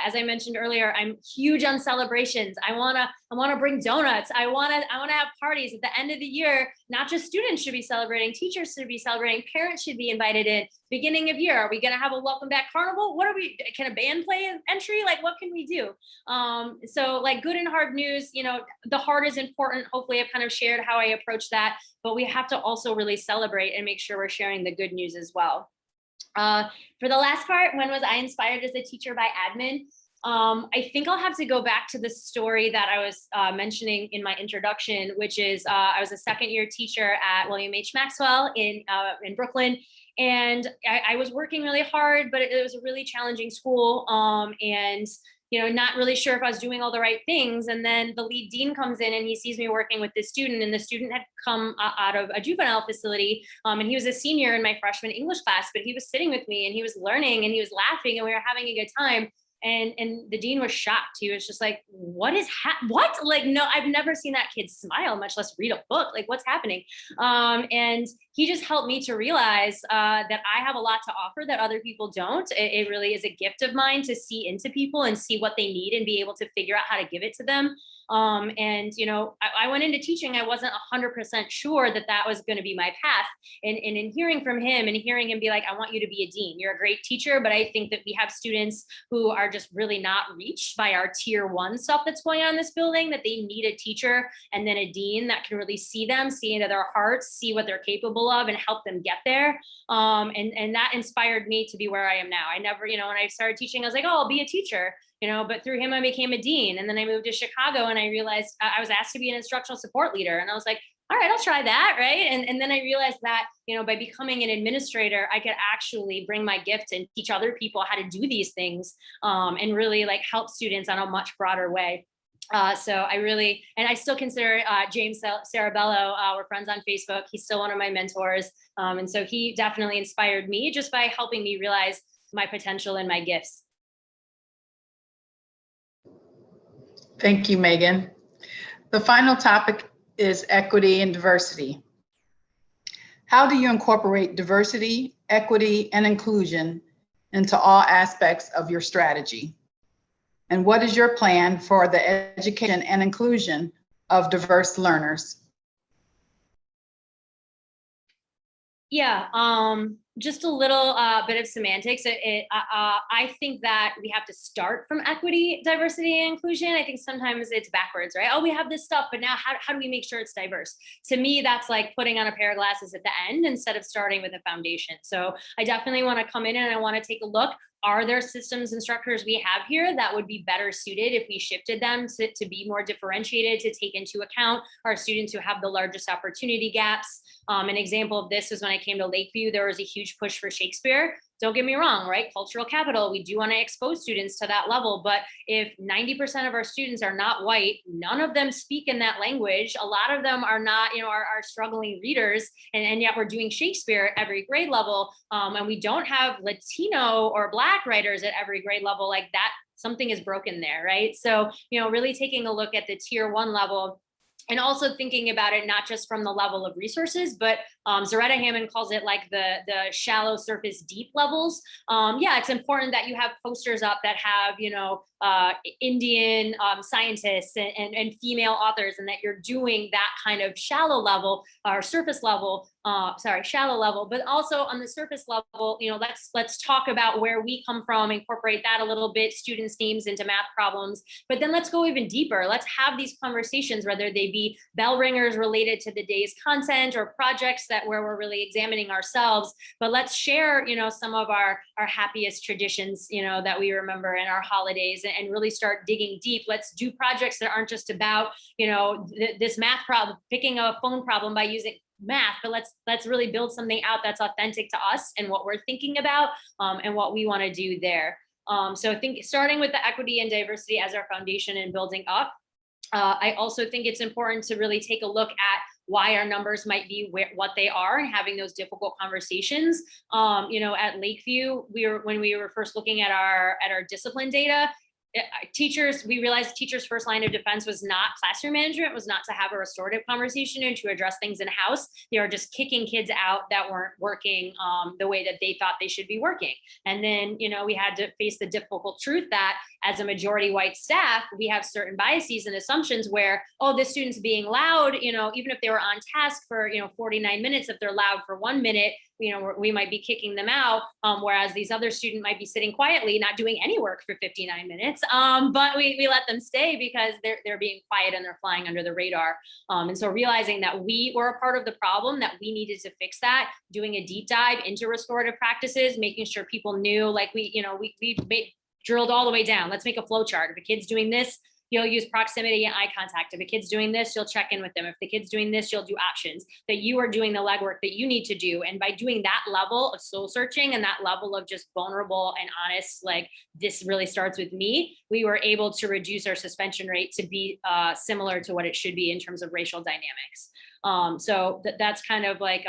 As I mentioned earlier, I'm huge on celebrations. I wanna bring donuts. I wanna have parties at the end of the year. Not just students should be celebrating, teachers should be celebrating, parents should be invited in. Beginning of year, are we gonna have a welcome back carnival? Can a band play an entry? Like, what can we do? So like good and hard news, the hard is important. Hopefully I've kind of shared how I approach that, but we have to also really celebrate and make sure we're sharing the good news as well. For the last part, when was I inspired as a teacher by admin? I think I'll have to go back to the story that I was mentioning in my introduction, which is I was a second year teacher at William H. Maxwell in Brooklyn. And I was working really hard, but it was a really challenging school. And not really sure if I was doing all the right things. And then the lead dean comes in and he sees me working with this student, and the student had come out of a juvenile facility. And he was a senior in my freshman English class, but he was sitting with me and he was learning and he was laughing and we were having a good time. And the dean was shocked. He was just like, what? Like, no, I've never seen that kid smile, much less read a book. Like, what's happening? And he just helped me to realize that I have a lot to offer that other people don't. It really is a gift of mine to see into people and see what they need and be able to figure out how to give it to them. I went into teaching. I wasn't 100% sure that was going to be my path. And in hearing from him and hearing him be like, I want you to be a dean. You're a great teacher, but I think that we have students who are just really not reached by our tier 1 stuff that's going on in this building, that they need a teacher and then a dean that can really see them, see into their hearts, see what they're capable of and help them get there. And that inspired me to be where I am now. I never, when I started teaching, I was like, oh, I'll be a teacher. But through him, I became a dean. And then I moved to Chicago and I realized I was asked to be an instructional support leader. And I was like, all right, I'll try that. Right. And then I realized that, by becoming an administrator, I could actually bring my gift and teach other people how to do these things and really like help students on a much broader way. So I still consider James Sarabello, we're friends on Facebook. He's still one of my mentors. And so he definitely inspired me just by helping me realize my potential and my gifts. Thank you, Megan. The final topic is equity and diversity. How do you incorporate diversity, equity, and inclusion into all aspects of your strategy? And what is your plan for the education and inclusion of diverse learners? Yeah, just a little bit of semantics. I think that we have to start from equity, diversity, and inclusion. I think sometimes it's backwards, right? Oh, we have this stuff, but now how do we make sure it's diverse? To me, that's like putting on a pair of glasses at the end instead of starting with a foundation. So I definitely want to come in and I want to take a look. Are there systems and structures we have here that would be better suited if we shifted them to be more differentiated, to take into account our students who have the largest opportunity gaps? An example of this is when I came to Lakeview, there was a huge push for Shakespeare. Don't get me wrong, right? Cultural capital, we do want to expose students to that level. But if 90% of our students are not white, none of them speak in that language, a lot of them are not, are struggling readers, and yet we're doing Shakespeare at every grade level, and we don't have Latino or Black writers at every grade level, like that, something is broken there, right? So, really taking a look at the tier 1 level, and also thinking about it not just from the level of resources, but Zaretta Hammond calls it like the shallow surface deep levels. Yeah, it's important that you have posters up that have, Indian scientists and female authors, and that you're doing that kind of shallow level or surface level, shallow level, but also on the surface level, let's talk about where we come from, incorporate that a little bit, students' names into math problems, but then let's go even deeper. Let's have these conversations, whether they be bell ringers related to the day's content or projects where we're really examining ourselves, but let's share, some of our happiest traditions, that we remember in our holidays, and really start digging deep. Let's do projects that aren't just about, this math problem, picking a phone problem by using math, but let's really build something out that's authentic to us and what we're thinking about, and what we want to do there. So I think starting with the equity and diversity as our foundation and building up. I also think it's important to really take a look at why our numbers might be what they are, and having those difficult conversations. At Lakeview, when we were first looking at our discipline data, teachers, we realized teachers' first line of defense was not classroom management, was not to have a restorative conversation and to address things in house. They were just kicking kids out that weren't working the way that they thought they should be working. And then, we had to face the difficult truth that as a majority white staff, we have certain biases and assumptions where, oh, this student's being loud, even if they were on task for, 49 minutes, if they're loud for 1 minute, we might be kicking them out. Whereas these other student might be sitting quietly, not doing any work for 59 minutes. But we let them stay because they're being quiet and they're flying under the radar. And so realizing that we were a part of the problem, that we needed to fix that, doing a deep dive into restorative practices, making sure people knew, like we drilled all the way down. Let's make a flow chart. If a kid's doing this, you'll use proximity and eye contact. If a kid's doing this, you'll check in with them. If the kid's doing this, you'll do options, that you are doing the legwork that you need to do. And by doing that level of soul searching and that level of just vulnerable and honest, like this really starts with me, we were able to reduce our suspension rate to be similar to what it should be in terms of racial dynamics. So that's kind of like,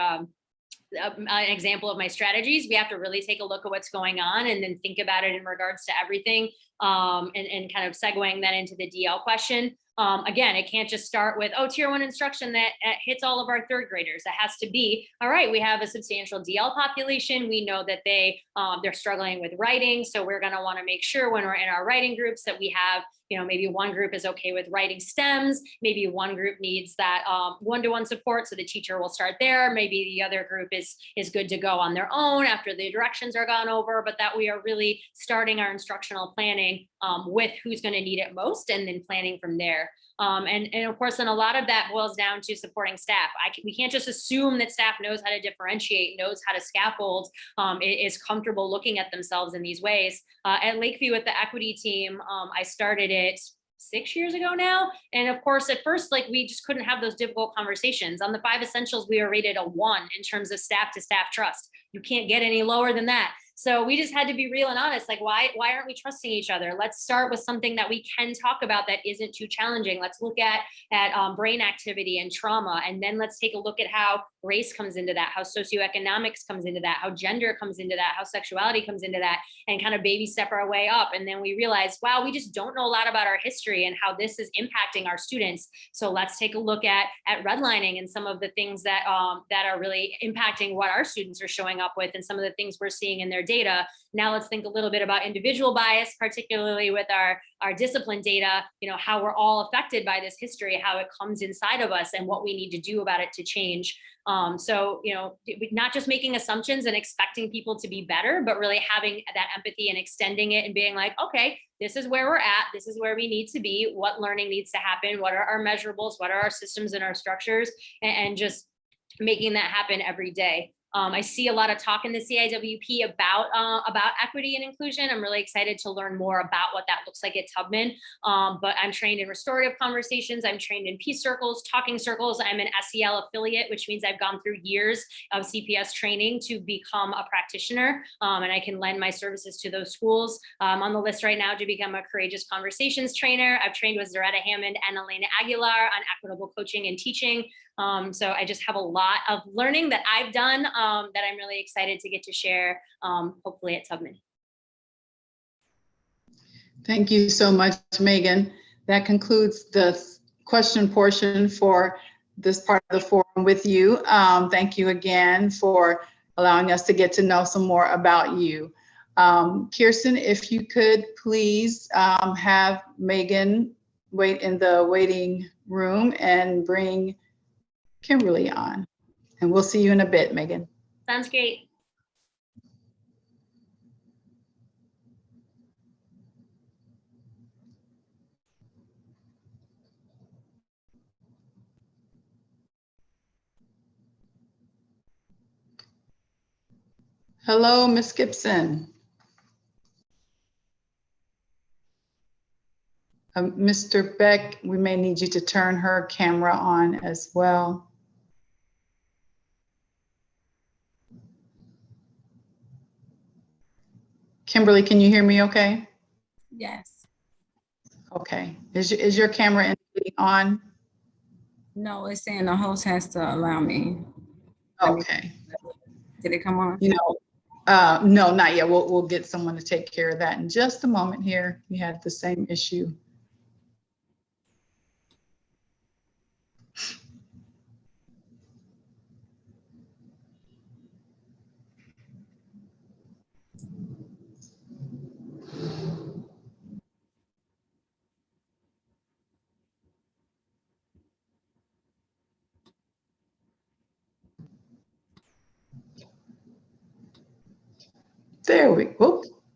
an example of my strategies. We have to really take a look at what's going on and then think about it in regards to everything, and kind of segueing that into the DL question. Again, it can't just start with, tier 1 instruction that hits all of our third graders. It has to be, all right, we have a substantial DL population. We know that they're struggling with writing. So we're going to want to make sure when we're in our writing groups that we have, maybe one group is okay with writing stems. Maybe one group needs that one-to-one support. So the teacher will start there. Maybe the other group is good to go on their own after the directions are gone over, but that we are really starting our instructional planning with who's going to need it most and then planning from there. And of course, then a lot of that boils down to supporting staff. We can't just assume that staff knows how to differentiate, knows how to scaffold, is comfortable looking at themselves in these ways. At Lakeview with the equity team, I started it 6 years ago now. And of course, at first, like we just couldn't have those difficult conversations. On the 5 essentials, we were rated a 1 in terms of staff to staff trust. You can't get any lower than that. So we just had to be real and honest. Like, why aren't we trusting each other? Let's start with something that we can talk about that isn't too challenging. Let's look at brain activity and trauma. And then let's take a look at how race comes into that, how socioeconomics comes into that, how gender comes into that, how sexuality comes into that, and kind of baby step our way up. And then we realized, wow, we just don't know a lot about our history and how this is impacting our students. So let's take a look at redlining and some of the things that are really impacting what our students are showing up with and some of the things we're seeing in their data. Now let's think a little bit about individual bias, particularly with our discipline data, how we're all affected by this history, how it comes inside of us and what we need to do about it to change. So, not just making assumptions and expecting people to be better, but really having that empathy and extending it and being like, okay, this is where we're at. This is where we need to be. What learning needs to happen? What are our measurables? What are our systems and our structures? And just making that happen every day. I see a lot of talk in the CIWP about equity and inclusion. I'm really excited to learn more about what that looks like at Tubman. But I'm trained in restorative conversations. I'm trained in peace circles, talking circles. I'm an SEL affiliate, which means I've gone through years of CPS training to become a practitioner. And I can lend my services to those schools. I'm on the list right now to become a courageous conversations trainer. I've trained with Zaretta Hammond and Elena Aguilar on equitable coaching and teaching. So I just have a lot of learning that I've done that I'm really excited to get to share, hopefully at Tubman. Thank you so much, Megan. That concludes the question portion for this part of the forum with you. Thank you again for allowing us to get to know some more about you. Kirsten, if you could please have Megan wait in the waiting room and bring Kimberly on. And we'll see you in a bit, Megan. Sounds great. Hello, Ms. Gibson. Mr. Beck, we may need you to turn her camera on as well. Kimberly, can you hear me okay? Yes. Okay. Is your camera indicating on? No, it's saying the host has to allow me. Okay. Did it come on? You know, No, not yet. We'll get someone to take care of that in just a moment here. We had the same issue.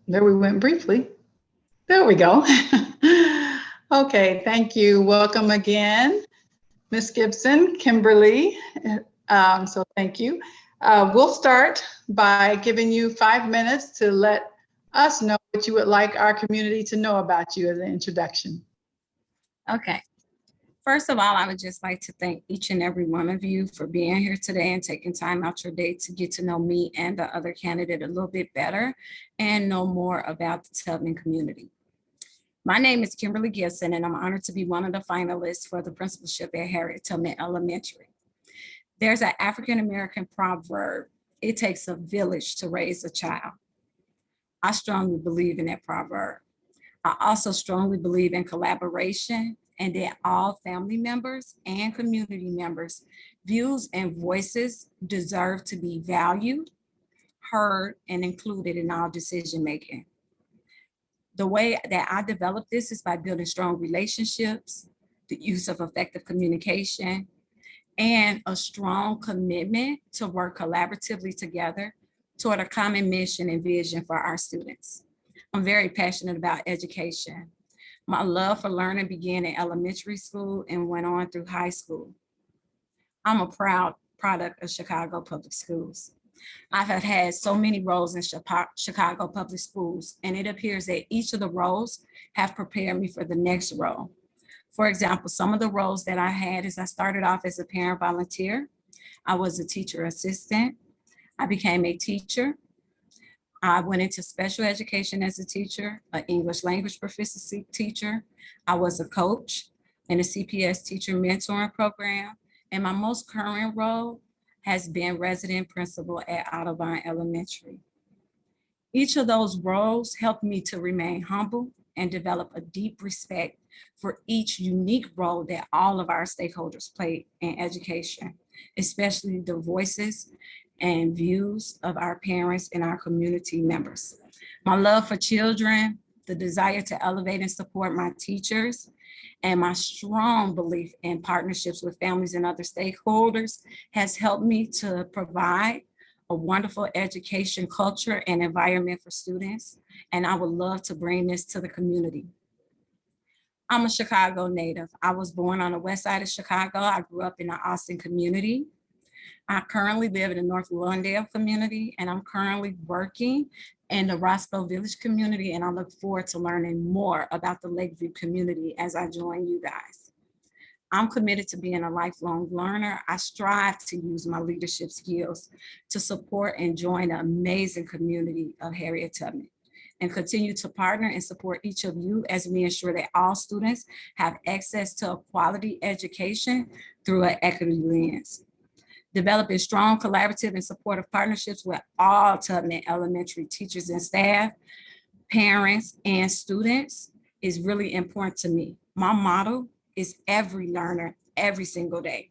There we went briefly. There we go. Okay, thank you. Welcome again, Ms. Gibson, Kimberly. So thank you. We'll start by giving you 5 minutes to let us know what you would like our community to know about you as an introduction. Okay. First of all, I would just like to thank each and every one of you for being here today and taking time out your day to get to know me and the other candidate a little bit better and know more about the Tubman community. My name is Kimberly Gibson, and I'm honored to be one of the finalists for the principalship at Harriet Tubman Elementary. There's an African-American proverb, it takes a village to raise a child. I strongly believe in that proverb. I also strongly believe in collaboration and that all family members and community members' views and voices deserve to be valued, heard, and included in all decision making. The way that I develop this is by building strong relationships, the use of effective communication, and a strong commitment to work collaboratively together toward a common mission and vision for our students. I'm very passionate about education. My love for learning began in elementary school and went on through high school. I'm a proud product of Chicago Public Schools. I have had so many roles in Chicago Public Schools, and it appears that each of the roles have prepared me for the next role. For example, some of the roles that I had is I started off as a parent volunteer. I was a teacher assistant. I became a teacher. I went into special education as a teacher, an English language proficiency teacher. I was a coach in a CPS teacher mentoring program. And my most current role has been resident principal at Audubon Elementary. Each of those roles helped me to remain humble and develop a deep respect for each unique role that all of our stakeholders play in education, especially the voices and views of our parents and our community members. My love for children, the desire to elevate and support my teachers, and my strong belief in partnerships with families and other stakeholders has helped me to provide a wonderful education culture and environment for students. And I would love to bring this to the community. I'm a Chicago native. I was born on the west side of Chicago. I grew up in the Austin community. I currently live in the North Lawndale community, and I'm currently working in the Roscoe Village community, and I look forward to learning more about the Lakeview community as I join you guys. I'm committed to being a lifelong learner. I strive to use my leadership skills to support and join the amazing community of Harriet Tubman, and continue to partner and support each of you as we ensure that all students have access to a quality education through an equity lens. Developing strong collaborative and supportive partnerships with all Tubman Elementary teachers and staff, parents, and students is really important to me. My motto is every learner, every single day.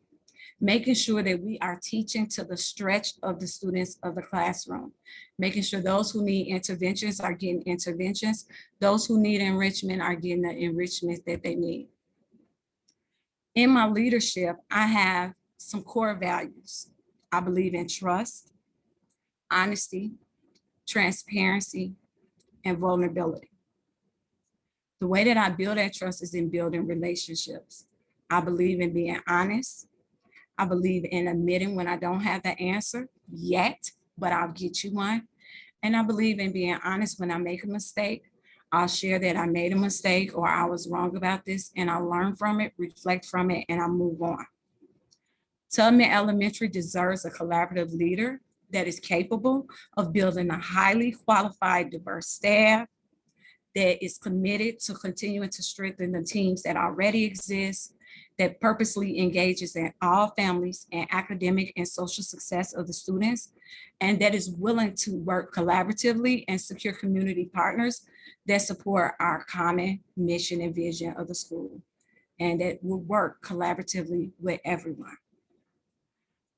Making sure that we are teaching to the stretch of the students of the classroom, making sure those who need interventions are getting interventions, those who need enrichment are getting the enrichment that they need. In my leadership, I have some core values. I believe in trust, honesty, transparency, and vulnerability. The way that I build that trust is in building relationships. I believe in being honest. I believe in admitting when I don't have the answer yet, but I'll get you one. And I believe in being honest when I make a mistake. I'll share that I made a mistake or I was wrong about this, and I'll learn from it, reflect from it, and I'll move on. Tubman Elementary deserves a collaborative leader that is capable of building a highly qualified, diverse staff that is committed to continuing to strengthen the teams that already exist, that purposely engages in all families and academic and social success of the students, and that is willing to work collaboratively and secure community partners that support our common mission and vision of the school, and that will work collaboratively with everyone.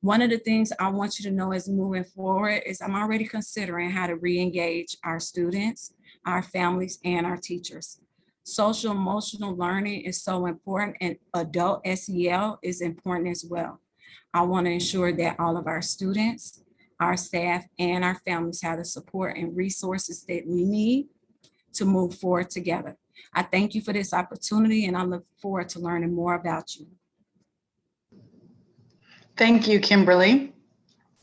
One of the things I want you to know as moving forward is I'm already considering how to re-engage our students, our families, and our teachers. Social emotional learning is so important, and adult SEL is important as well. I want to ensure that all of our students, our staff, and our families have the support and resources that we need to move forward together. I thank you for this opportunity, and I look forward to learning more about you. Thank you, Kimberly.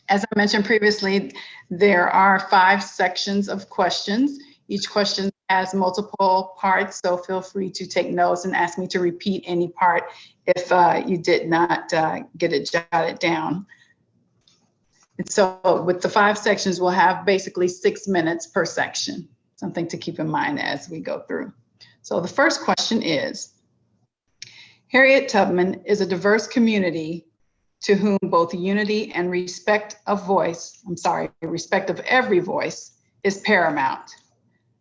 As I mentioned previously, there are 5 sections of questions. Each question has multiple parts, so feel free to take notes and ask me to repeat any part if you did not get it jotted down. And so with the 5 sections, we'll have basically 6 minutes per section, something to keep in mind as we go through. So the first question is, Harriet Tubman is a diverse community to whom both unity and respect of every voice is paramount.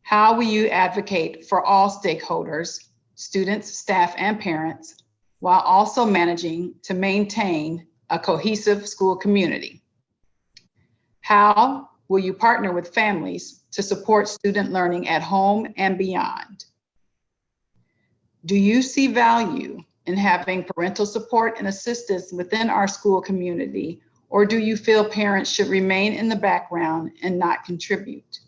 How will you advocate for all stakeholders, students, staff, and parents, while also managing to maintain a cohesive school community? How will you partner with families to support student learning at home and beyond? Do you see value in having parental support and assistance within our school community, or do you feel parents should remain in the background and not contribute?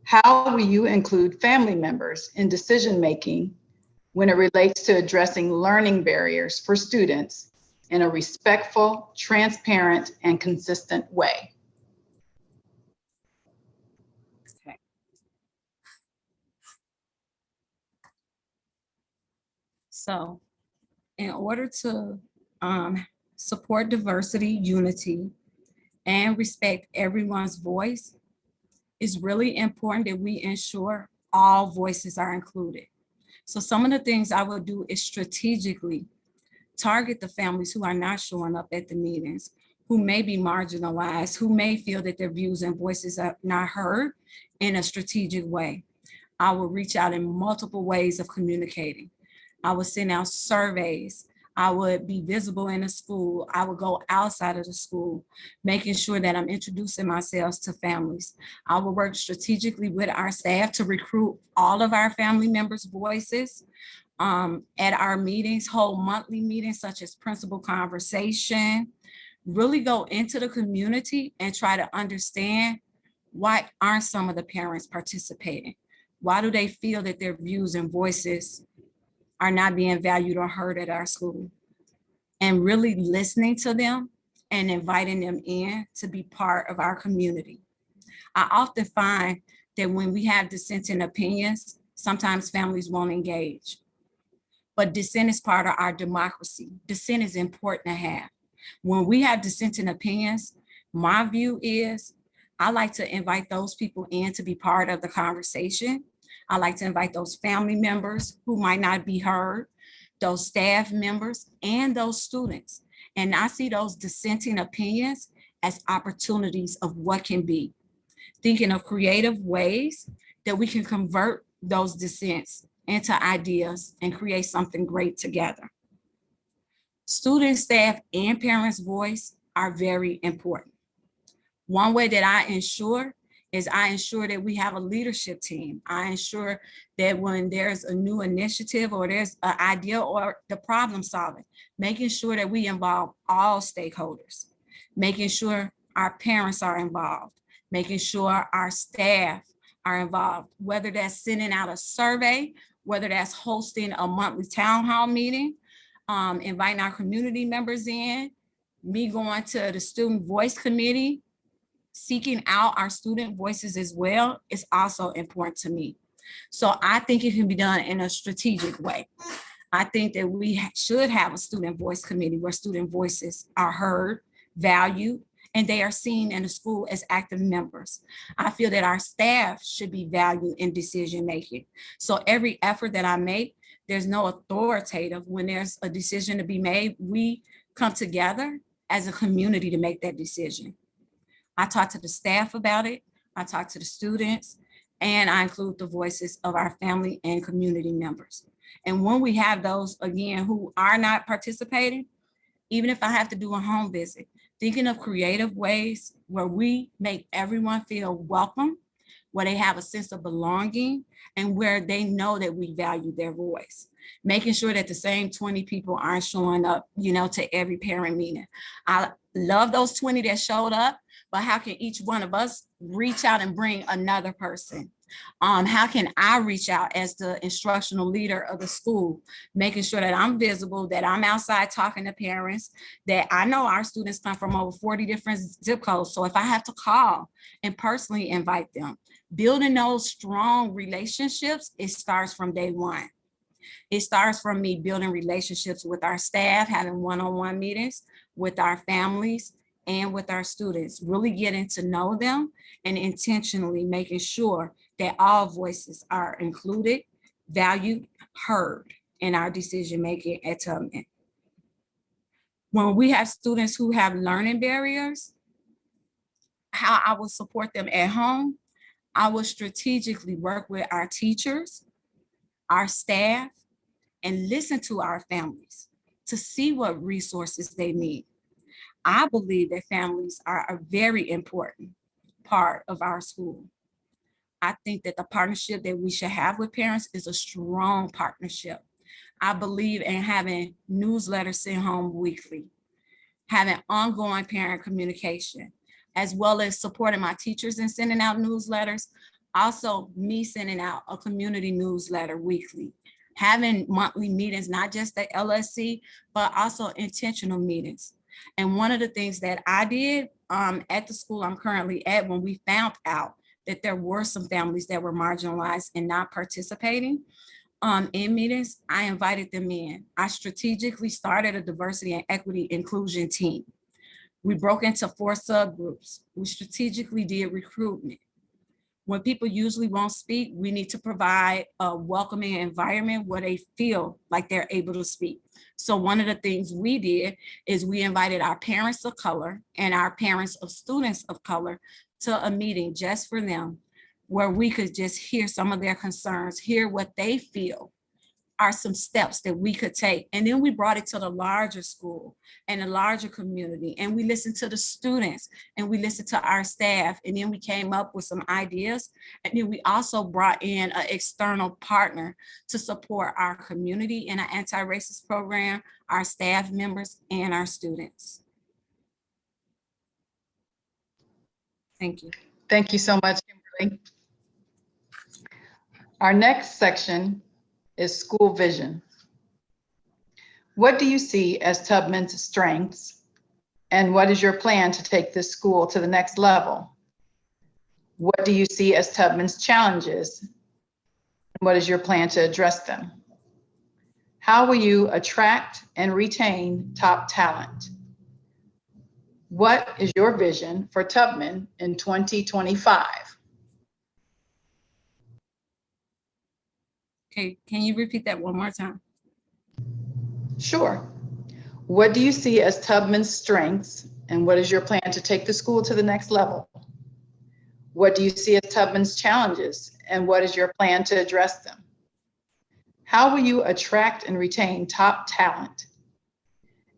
How will you include family members in decision-making when it relates to addressing learning barriers for students in a respectful, transparent, and consistent way? Okay. So, in order to support diversity, unity, and respect everyone's voice, it's really important that we ensure all voices are included. So some of the things I would do is strategically target the families who are not showing up at the meetings, who may be marginalized, who may feel that their views and voices are not heard in a strategic way. I will reach out in multiple ways of communicating. I would send out surveys. I would be visible in the school. I would go outside of the school, making sure that I'm introducing myself to families. I will work strategically with our staff to recruit all of our family members' voices at our meetings, hold monthly meetings such as principal conversation, really go into the community and try to understand why aren't some of the parents participating? Why do they feel that their views and voices are not being valued or heard at our school? And really listening to them and inviting them in to be part of our community. I often find that when we have dissenting opinions, sometimes families won't engage. But dissent is part of our democracy. Dissent is important to have. When we have dissenting opinions, my view is I like to invite those people in to be part of the conversation. I like to invite those family members who might not be heard, those staff members, and those students. And I see those dissenting opinions as opportunities of what can be. Thinking of creative ways that we can convert those dissents into ideas and create something great together. Student, staff, and parents' voice are very important. One way that I ensure that we have a leadership team. I ensure that when there's a new initiative or there's an idea or the problem solving, making sure that we involve all stakeholders, making sure our parents are involved, making sure our staff are involved, whether that's sending out a survey, whether that's hosting a monthly town hall meeting, inviting our community members in, me going to the student voice committee, seeking out our student voices as well is also important to me. So I think it can be done in a strategic way. I think that we should have a student voice committee where student voices are heard, valued, and they are seen in the school as active members. I feel that our staff should be valued in decision making. So every effort that I make, there's no authoritative. When there's a decision to be made, we come together as a community to make that decision. I talk to the staff about it, I talk to the students, and I include the voices of our family and community members. And when we have those, again, who are not participating, even if I have to do a home visit, thinking of creative ways where we make everyone feel welcome, where they have a sense of belonging, and where they know that we value their voice. Making sure that the same 20 people aren't showing up, to every parent meeting. I love those 20 that showed up, but how can each one of us reach out and bring another person? How can I reach out as the instructional leader of the school, making sure that I'm visible, that I'm outside talking to parents, that I know our students come from over 40 different zip codes. So if I have to call and personally invite them, building those strong relationships, it starts from day one. It starts from me building relationships with our staff, having one-on-one meetings with our families and with our students, really getting to know them and intentionally making sure that all voices are included, valued, heard in our decision-making at Tubman. When we have students who have learning barriers, how I will support them at home, I will strategically work with our teachers, our staff, and listen to our families to see what resources they need. I believe that families are a very important part of our school. I think that the partnership that we should have with parents is a strong partnership. I believe in having newsletters sent home weekly, having ongoing parent communication, as well as supporting my teachers in sending out newsletters. Also, me sending out a community newsletter weekly, having monthly meetings, not just the LSC, but also intentional meetings. And one of the things that I did at the school I'm currently at, when we found out that there were some families that were marginalized and not participating in meetings, I invited them in. I strategically started a diversity and equity inclusion team. We broke into 4 subgroups. We strategically did recruitment. When people usually won't speak, we need to provide a welcoming environment where they feel like they're able to speak. So one of the things we did is we invited our parents of color and our parents of students of color to a meeting just for them, where we could just hear some of their concerns, hear what they feel are some steps that we could take. And then we brought it to the larger school and the larger community. And we listened to the students and we listened to our staff. And then we came up with some ideas. And then we also brought in an external partner to support our community in an anti-racist program, our staff members, and our students. Thank you. Thank you so much, Kimberly. Our next section is school vision. What do you see as Tubman's strengths, and what is your plan to take this school to the next level? What do you see as Tubman's challenges, and what is your plan to address them? How will you attract and retain top talent? What is your vision for Tubman in 2025? Okay, can you repeat that one more time? Sure. What do you see as Tubman's strengths, and what is your plan to take the school to the next level? What do you see as Tubman's challenges, and what is your plan to address them? How will you attract and retain top talent?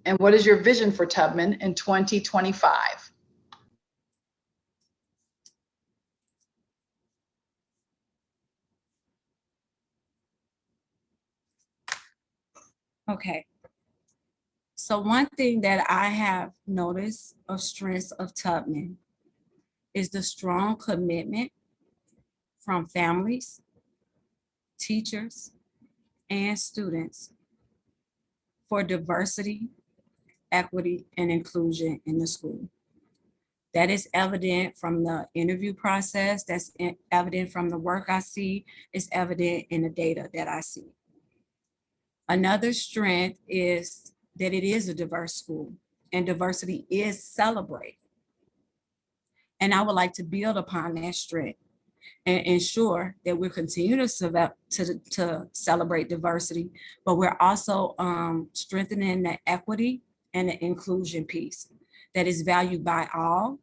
And what is your vision for Tubman in 2025? Okay. So one thing that I have noticed of strengths of Tubman is the strong commitment from families, teachers, and students for diversity, equity, and inclusion in the school. That is evident from the interview process, that's evident from the work I see, it's evident in the data that I see. Another strength is that it is a diverse school and diversity is celebrated. And I would like to build upon that strength and ensure that we continue to celebrate diversity, but we're also strengthening the equity and the inclusion piece that is valued by all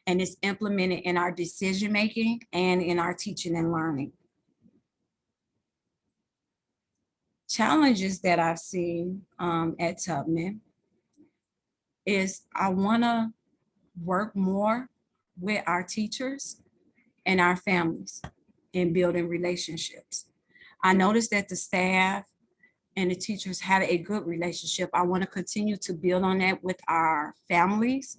and is implemented in our decision-making and in our teaching and learning. Challenges that I've seen at Tubman is I wanna work more with our teachers and our families in building relationships. I noticed that the staff and the teachers have a good relationship. I want to continue to build on that with our families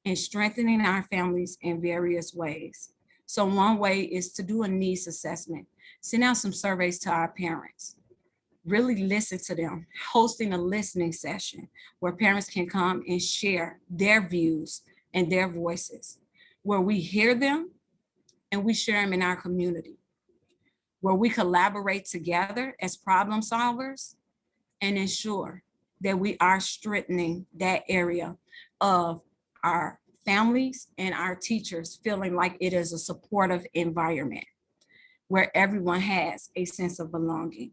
and strengthening our families in various ways. So one way is to do a needs assessment, send out some surveys to our parents, really listen to them, hosting a listening session where parents can come and share their views and their voices, where we hear them and we share them in our community, where we collaborate together as problem solvers and ensure that we are strengthening that area of our families and our teachers feeling like it is a supportive environment where everyone has a sense of belonging.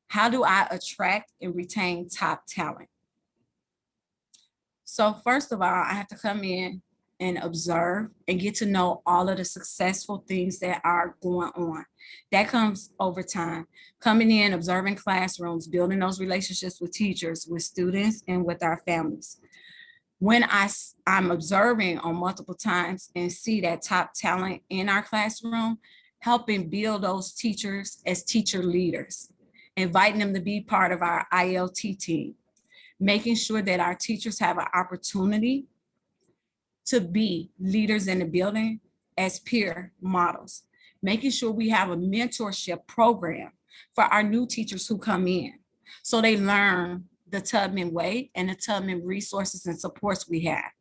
How do I attract and retain top talent? So first of all, I have to come in and observe and get to know all of the successful things that are going on. That comes over time. Coming in, observing classrooms, building those relationships with teachers, with students, and with our families. When I'm observing on multiple times and see that top talent in our classroom, helping build those teachers as teacher leaders, inviting them to be part of our ILT team, making sure that our teachers have an opportunity to be leaders in the building as peer models, making sure we have a mentorship program for our new teachers who come in so they learn the Tubman way and the Tubman resources and supports we have,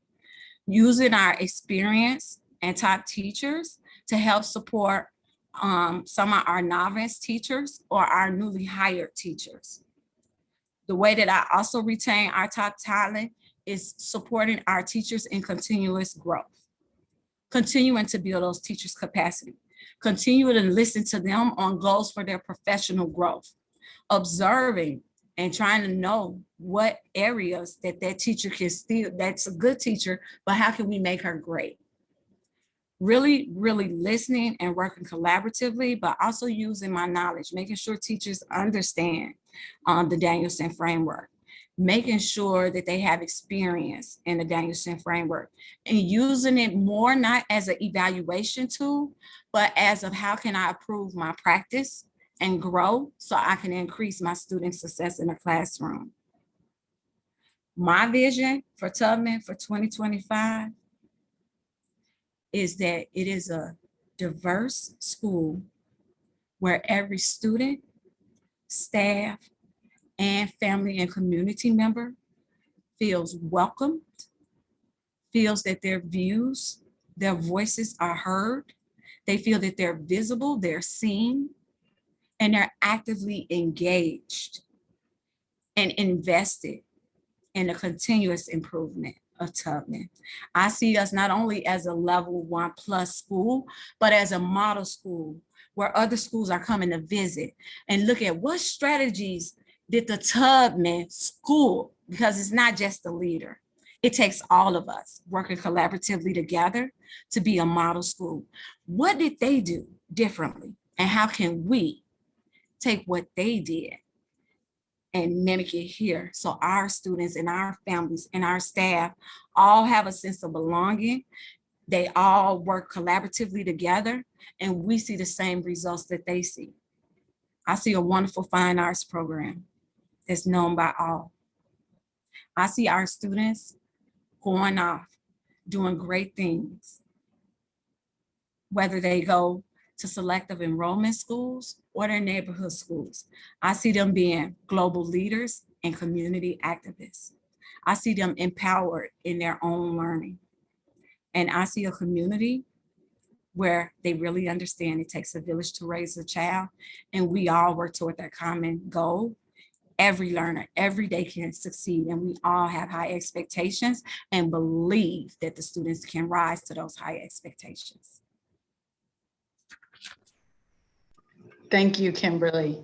using our experience and top teachers to help support some of our novice teachers or our newly hired teachers. The way that I also retain our top talent is supporting our teachers in continuous growth, continuing to build those teachers' capacity, continuing to listen to them on goals for their professional growth, observing and trying to know what areas that teacher can still, that's a good teacher, but how can we make her great? Really, really listening and working collaboratively, but also using my knowledge, making sure teachers understand the Danielson framework, making sure that they have experience in the Danielson framework and using it more not as an evaluation tool, but as of how can I improve my practice and grow so I can increase my student success in the classroom. My vision for Tubman for 2025 is that it is a diverse school where every student, staff, and family and community member feels welcomed, feels that their views, their voices are heard, they feel that they're visible, they're seen, and they're actively engaged and invested in the continuous improvement of Tubman. I see us not only as a level 1+ school, but as a model school where other schools are coming to visit and look at what strategies did the Tubman school, because it's not just the leader. It takes all of us working collaboratively together to be a model school. What did they do differently? And how can we take what they did and mimic it here so our students and our families and our staff all have a sense of belonging, they all work collaboratively together, and we see the same results that they see. I see a wonderful fine arts program that's known by all. I see our students going off, doing great things, whether they go to selective enrollment schools or their neighborhood schools. I see them being global leaders and community activists. I see them empowered in their own learning. And I see a community where they really understand it takes a village to raise a child, and we all work toward that common goal every learner, every day can succeed, and we all have high expectations and believe that the students can rise to those high expectations. Thank you, Kimberly.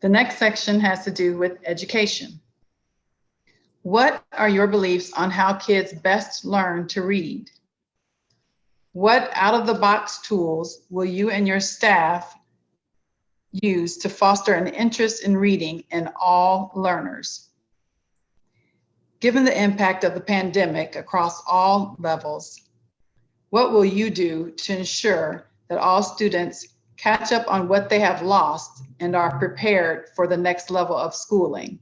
The next section has to do with education. What are your beliefs on how kids best learn to read? What out-of-the-box tools will you and your staff use to foster an interest in reading in all learners? Given the impact of the pandemic across all levels, what will you do to ensure that all students catch up on what they have lost and are prepared for the next level of schooling?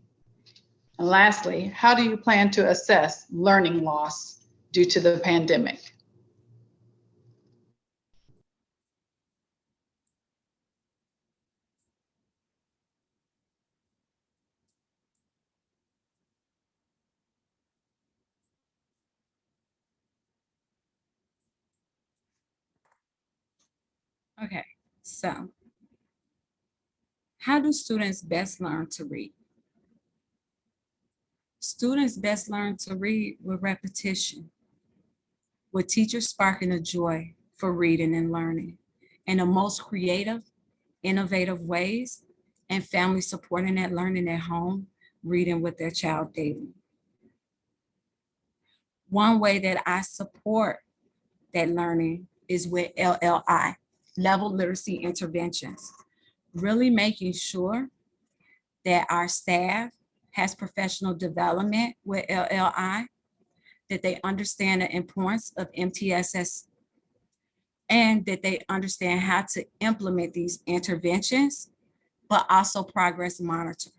And lastly, how do you plan to assess learning loss due to the pandemic? Okay, so how do students best learn to read? Students best learn to read with repetition, with teachers sparking a joy for reading and learning in the most creative, innovative ways, and families supporting that learning at home, reading with their child daily. One way that I support that learning is with LLI, level literacy interventions, really making sure that our staff has professional development with LLI, that they understand the importance of MTSS, and that they understand how to implement these interventions, but also progress monitor.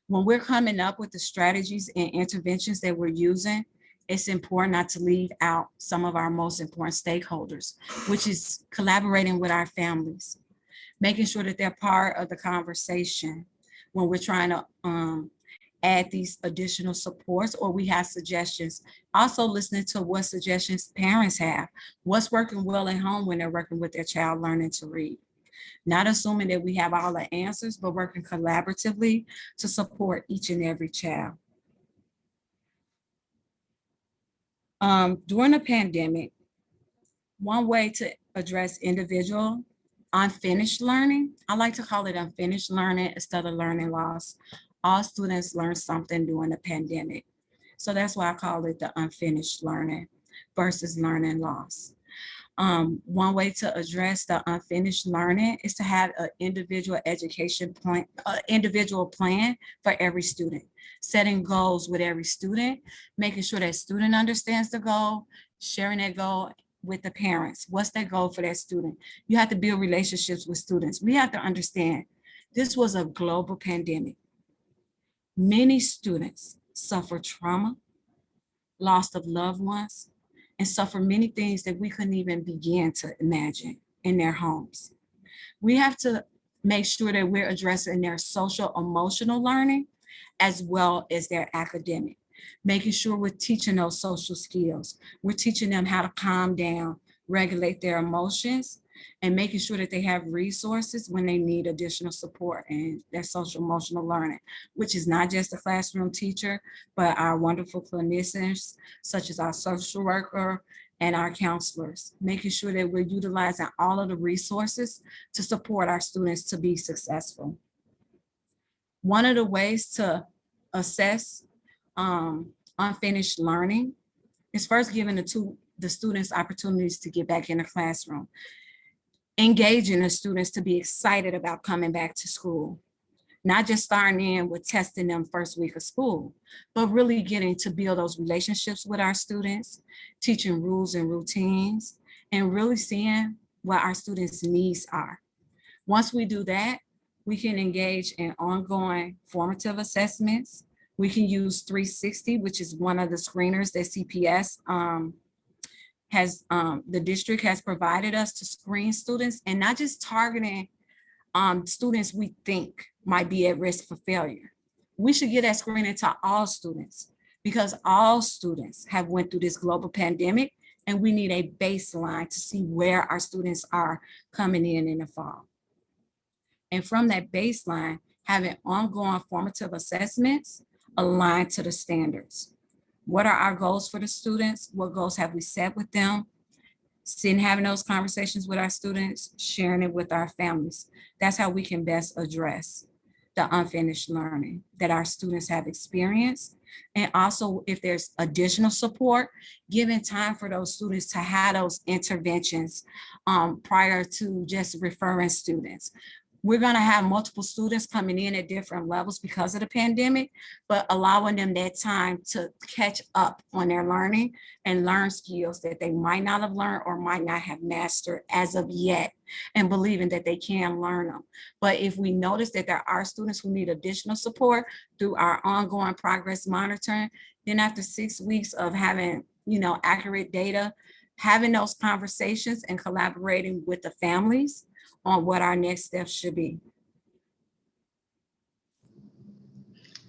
When we're coming up with the strategies and interventions that we're using, it's important not to leave out some of our most important stakeholders, which is collaborating with our families, making sure that they're part of the conversation when we're trying to add these additional supports, or we have suggestions. Also listening to what suggestions parents have, what's working well at home when they're working with their child learning to read. Not assuming that we have all the answers, but working collaboratively to support each and every child. During the pandemic, one way to address individual unfinished learning, I like to call it unfinished learning instead of learning loss. All students learned something during the pandemic. So that's why I call it the unfinished learning versus learning loss. One way to address the unfinished learning is to have an individual education plan, individual plan for every student, setting goals with every student, making sure that student understands the goal, sharing that goal with the parents. What's their goal for that student? You have to build relationships with students. We have to understand this was a global pandemic. Many students suffer trauma, loss of loved ones, and suffer many things that we couldn't even begin to imagine in their homes. We have to make sure that we're addressing their social emotional learning as well as their academic, making sure we're teaching those social skills. We're teaching them how to calm down, regulate their emotions, and making sure that they have resources when they need additional support in their social emotional learning, which is not just a classroom teacher, but our wonderful clinicians, such as our social worker and our counselors, making sure that we're utilizing all of the resources to support our students to be successful. One of the ways to assess unfinished learning is first giving the students opportunities to get back in the classroom, engaging the students to be excited about coming back to school, not just starting in with testing them first week of school, but really getting to build those relationships with our students, teaching rules and routines, and really seeing what our students' needs are. Once we do that, we can engage in ongoing formative assessments. We can use 360, which is one of the screeners that CPS the district has provided us to screen students, and not just targeting students we think might be at risk for failure. We should get that screening to all students because all students have went through this global pandemic, and we need a baseline to see where our students are coming in the fall. And from that baseline, having ongoing formative assessments aligned to the standards. What are our goals for the students? What goals have we set with them? Sitting, having those conversations with our students, sharing it with our families. That's how we can best address the unfinished learning that our students have experienced. And also, if there's additional support, giving time for those students to have those interventions prior to just referring students. We're going to have multiple students coming in at different levels because of the pandemic, but allowing them that time to catch up on their learning and learn skills that they might not have learned or might not have mastered as of yet, and believing that they can learn them. But if we notice that there are students who need additional support through our ongoing progress monitoring, then after 6 weeks of having, accurate data, having those conversations and collaborating with the families on what our next steps should be.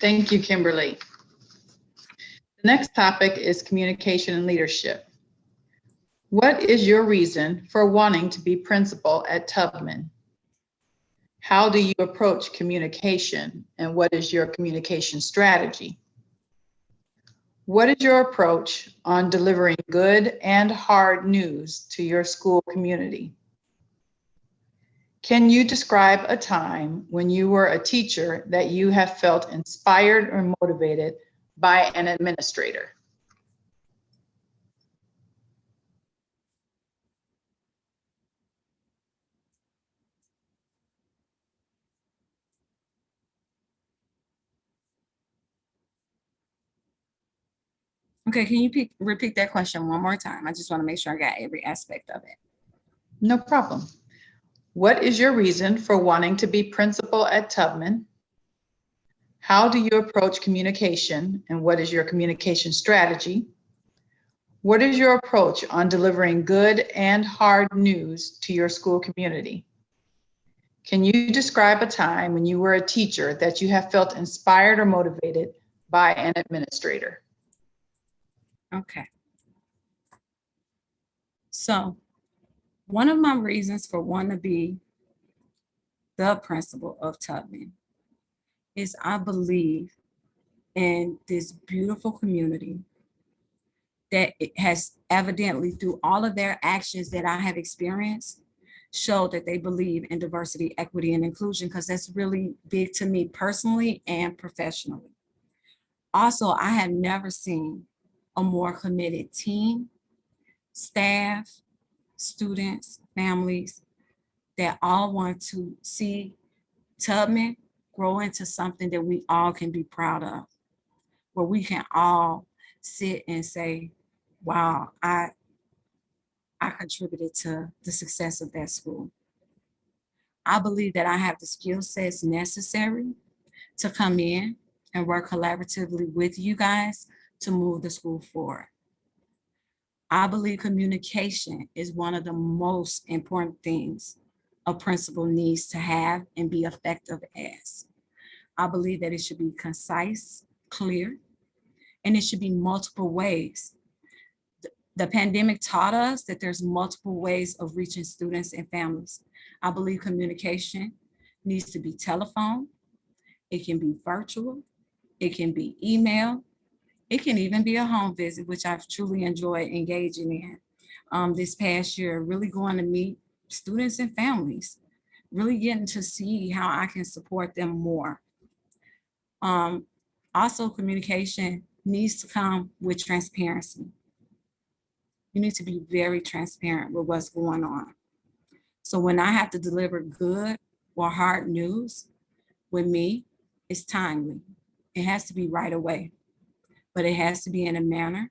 Thank you, Kimberly. The next topic is communication and leadership. What is your reason for wanting to be principal at Tubman? How do you approach communication, and what is your communication strategy? What is your approach on delivering good and hard news to your school community? Can you describe a time when you were a teacher that you have felt inspired or motivated by an administrator? Okay, can you repeat that question one more time? I just want to make sure I got every aspect of it. No problem. What is your reason for wanting to be principal at Tubman? How do you approach communication, and what is your communication strategy? What is your approach on delivering good and hard news to your school community? Can you describe a time when you were a teacher that you have felt inspired or motivated by an administrator? Okay. So one of my reasons for wanting to be the principal of Tubman is I believe in this beautiful community that it has evidently, through all of their actions that I have experienced, showed that they believe in diversity, equity, and inclusion, because that's really big to me personally and professionally. Also, I have never seen a more committed team, staff, students, families that all want to see Tubman grow into something that we all can be proud of, where we can all sit and say, wow, I contributed to the success of that school. I believe that I have the skill sets necessary to come in and work collaboratively with you guys to move the school forward. I believe communication is one of the most important things a principal needs to have and be effective as. I believe that it should be concise, clear, and it should be multiple ways. The pandemic taught us that there's multiple ways of reaching students and families. I believe communication needs to be telephone, it can be virtual, it can be email, it can even be a home visit, which I've truly enjoyed engaging in this past year, really going to meet students and families, really getting to see how I can support them more. Also, communication needs to come with transparency. You need to be very transparent with what's going on. So when I have to deliver good or hard news, with me, it's timely. It has to be right away, but it has to be in a manner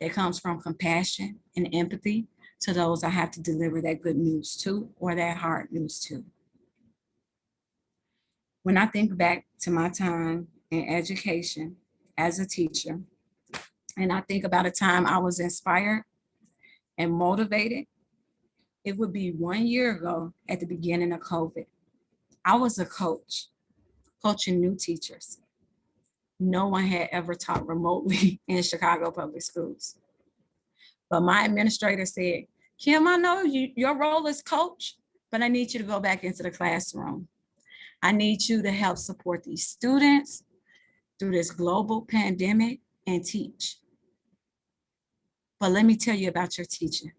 that comes from compassion and empathy to those I have to deliver that good news to or that hard news to. When I think back to my time in education as a teacher, and I think about a time I was inspired and motivated, it would be 1 year ago at the beginning of COVID. I was a coach, coaching new teachers. No one had ever taught remotely in Chicago public schools. But my administrator said, Kim, I know your role is coach, but I need you to go back into the classroom. I need you to help support these students through this global pandemic and teach. But let me tell you about your teaching.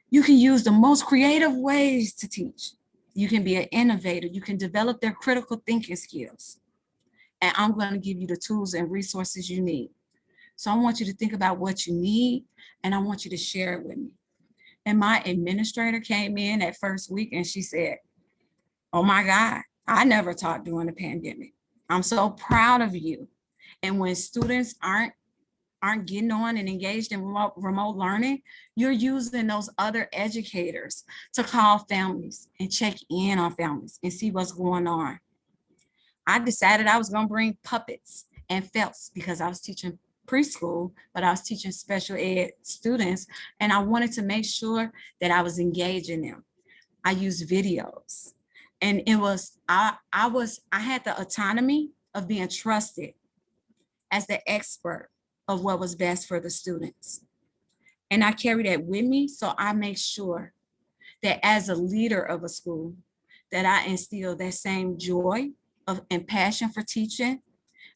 You can use the most creative ways to teach. You can be an innovator. You can develop their critical thinking skills. And I'm going to give you the tools and resources you need. So I want you to think about what you need, and I want you to share it with me. And my administrator came in that first week and she said, oh my God, I never taught during the pandemic. I'm so proud of you. And when students aren't getting on and engaged in remote learning, you're using those other educators to call families and check in on families and see what's going on. I decided I was going to bring puppets and felts because I was teaching preschool, but I was teaching special ed students, and I wanted to make sure that I was engaging them. I used videos, and it was I had the autonomy of being trusted as the expert of what was best for the students. And I carry that with me, so I make sure that as a leader of a school, that I instill that same joy and passion for teaching,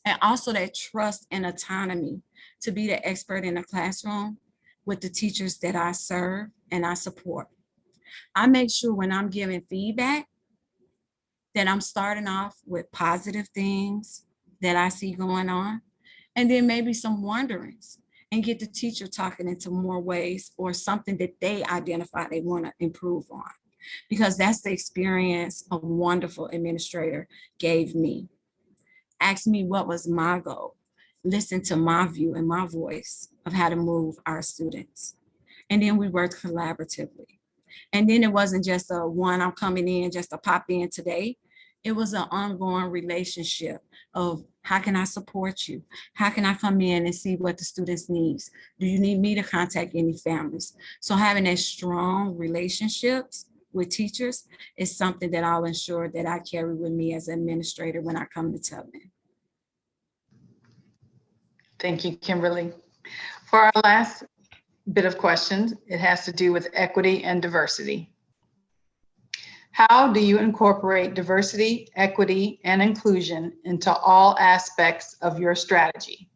and also that trust and autonomy to be the expert in the classroom with the teachers that I serve and I support. I make sure when I'm giving feedback that I'm starting off with positive things that I see going on, and then maybe some wonderings, and get the teacher talking into more ways or something that they identify they want to improve on, because that's the experience a wonderful administrator gave me. Asked me what was my goal, listen to my view and my voice of how to move our students. And then we worked collaboratively. And then it wasn't just a one, I'm coming in just to pop in today. It was an ongoing relationship of how can I support you? How can I come in and see what the students needs? Do you need me to contact any families? So having that strong relationships with teachers is something that I'll ensure that I carry with me as an administrator when I come to Tubman. Thank you, Kimberly. For our last bit of questions, it has to do with equity and diversity. How do you incorporate diversity, equity, and inclusion into all aspects of your strategy?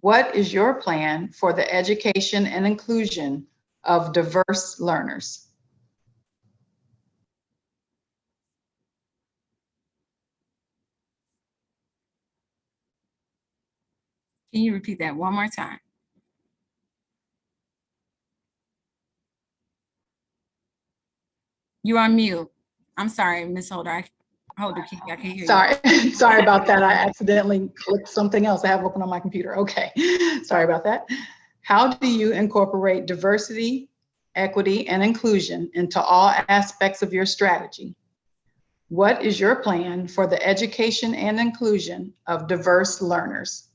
What is your plan for the education and inclusion of diverse learners? Can you repeat that one more time? You're on mute. I'm sorry, Ms. Holder. I can't hear you. Sorry about that. I accidentally clicked something else I have open on my computer. Okay, sorry about that. How do you incorporate diversity, equity, and inclusion into all aspects of your strategy? What is your plan for the education and inclusion of diverse learners?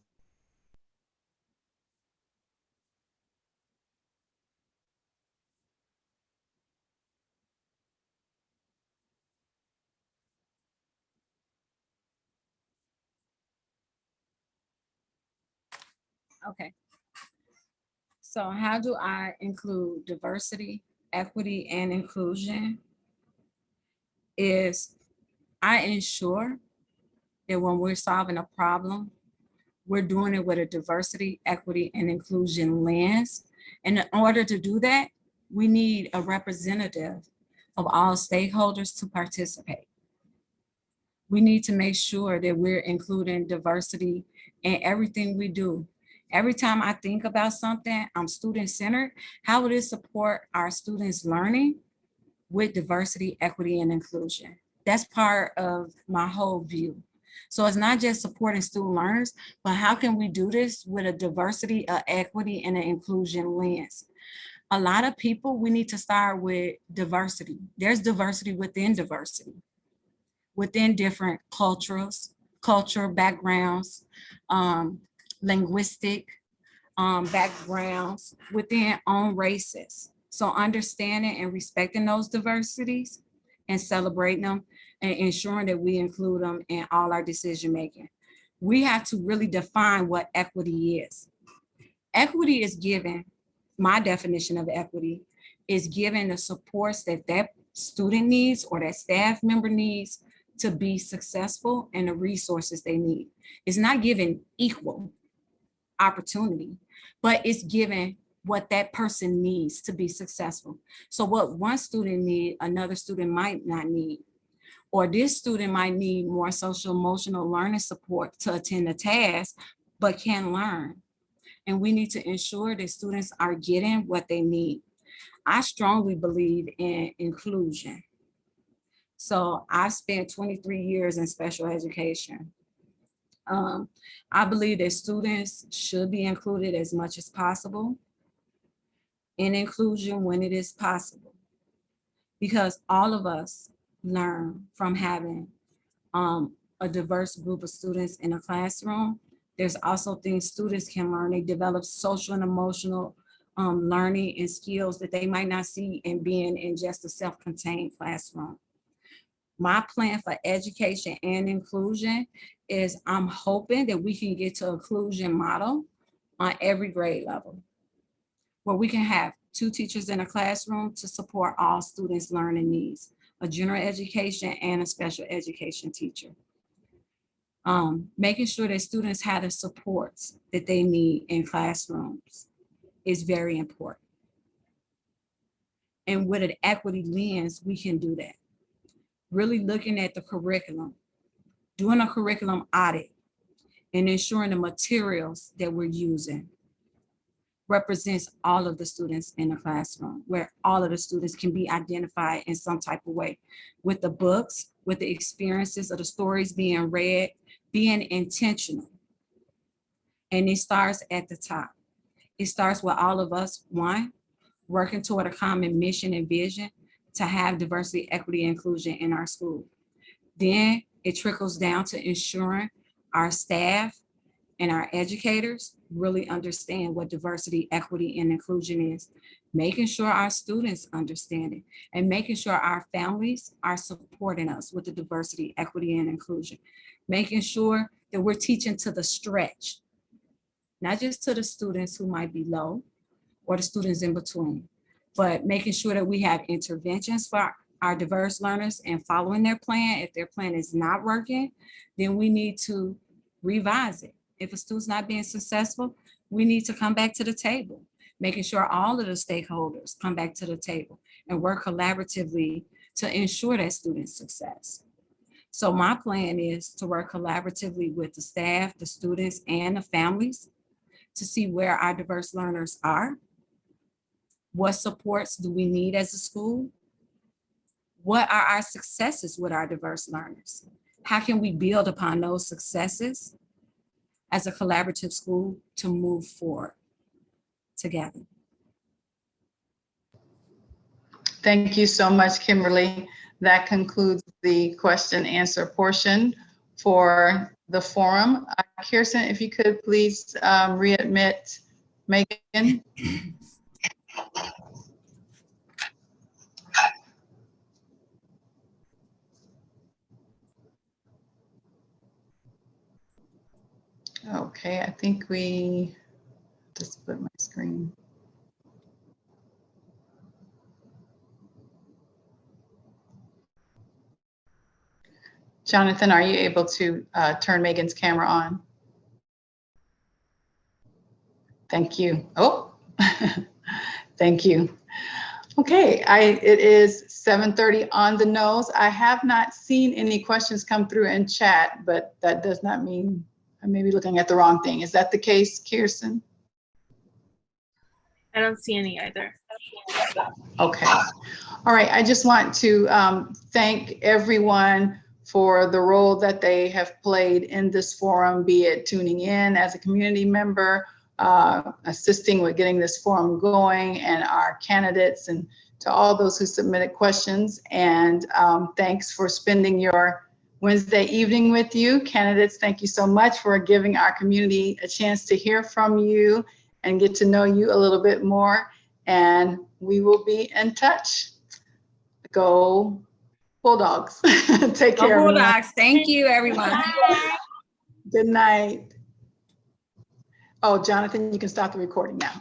Okay. So how do I include diversity, equity, and inclusion? Is I ensure that when we're solving a problem, we're doing it with a diversity, equity, and inclusion lens. And in order to do that, we need a representative of all stakeholders to participate. We need to make sure that we're including diversity in everything we do. Every time I think about something, I'm student-centered. How would it support our students' learning with diversity, equity, and inclusion? That's part of my whole view. So it's not just supporting student learners, but how can we do this with a diversity, equity, and an inclusion lens? A lot of people, we need to start with diversity. There's diversity within diversity, within different cultural backgrounds, linguistic backgrounds, within own races. So understanding and respecting those diversities and celebrating them and ensuring that we include them in all our decision making. We have to really define what equity is. Equity is given, my definition of equity is given the supports that that student needs or that staff member needs to be successful and the resources they need. It's not giving equal opportunity, but it's giving what that person needs to be successful. So what one student needs, another student might not need. Or this student might need more social emotional learning support to attend the task, but can learn. And we need to ensure that students are getting what they need. I strongly believe in inclusion. So I spent 23 years in special education. I believe that students should be included as much as possible in inclusion when it is possible, because all of us learn from having a diverse group of students in a classroom. There's also things students can learn. They develop social and emotional learning and skills that they might not see in being in just a self-contained classroom. My plan for education and inclusion is I'm hoping that we can get to inclusion model on every grade level, where we can have 2 teachers in a classroom to support all students' learning needs, a general education and a special education teacher. Making sure that students have the supports that they need in classrooms is very important. And with an equity lens, we can do that. Really looking at the curriculum, doing a curriculum audit, and ensuring the materials that we're using represents all of the students in the classroom, where all of the students can be identified in some type of way, with the books, with the experiences of the stories being read, being intentional. And it starts at the top. It starts with all of us, one, working toward a common mission and vision to have diversity, equity, and inclusion in our school. Then it trickles down to ensuring our staff and our educators really understand what diversity, equity, and inclusion is, making sure our students understand it, and making sure our families are supporting us with the diversity, equity, and inclusion, making sure that we're teaching to the stretch, not just to the students who might be low or the students in between, but making sure that we have interventions for our diverse learners and following their plan. If their plan is not working, then we need to revise it. If a student's not being successful, we need to come back to the table, making sure all of the stakeholders come back to the table and work collaboratively to ensure that student success. So my plan is to work collaboratively with the staff, the students, and the families to see where our diverse learners are. What supports do we need as a school? What are our successes with our diverse learners? How can we build upon those successes as a collaborative school to move forward together? Thank you so much, Kimberly. That concludes the question answer portion for the forum. Kirsten, if you could please readmit Megan. Okay, I think we just split my screen. Jonathan, are you able to turn Megan's camera on? Thank you. Oh, thank you. Okay, it is 7:30 on the nose. I have not seen any questions come through in chat, but that does not mean I may be looking at the wrong thing. Is that the case, Kirsten? I don't see any either. Okay. All right. I just want to thank everyone for the role that they have played in this forum, be it tuning in as a community member, assisting with getting this forum going, and our candidates, and to all those who submitted questions. And thanks for spending your Wednesday evening with you. Candidates, thank you so much for giving our community a chance to hear from you and get to know you a little bit more. And we will be in touch. Go Bulldogs. Take Go care, everyone. Bulldogs. Thank you, everyone. Bye. Good night. Oh, Jonathan, you can stop the recording now.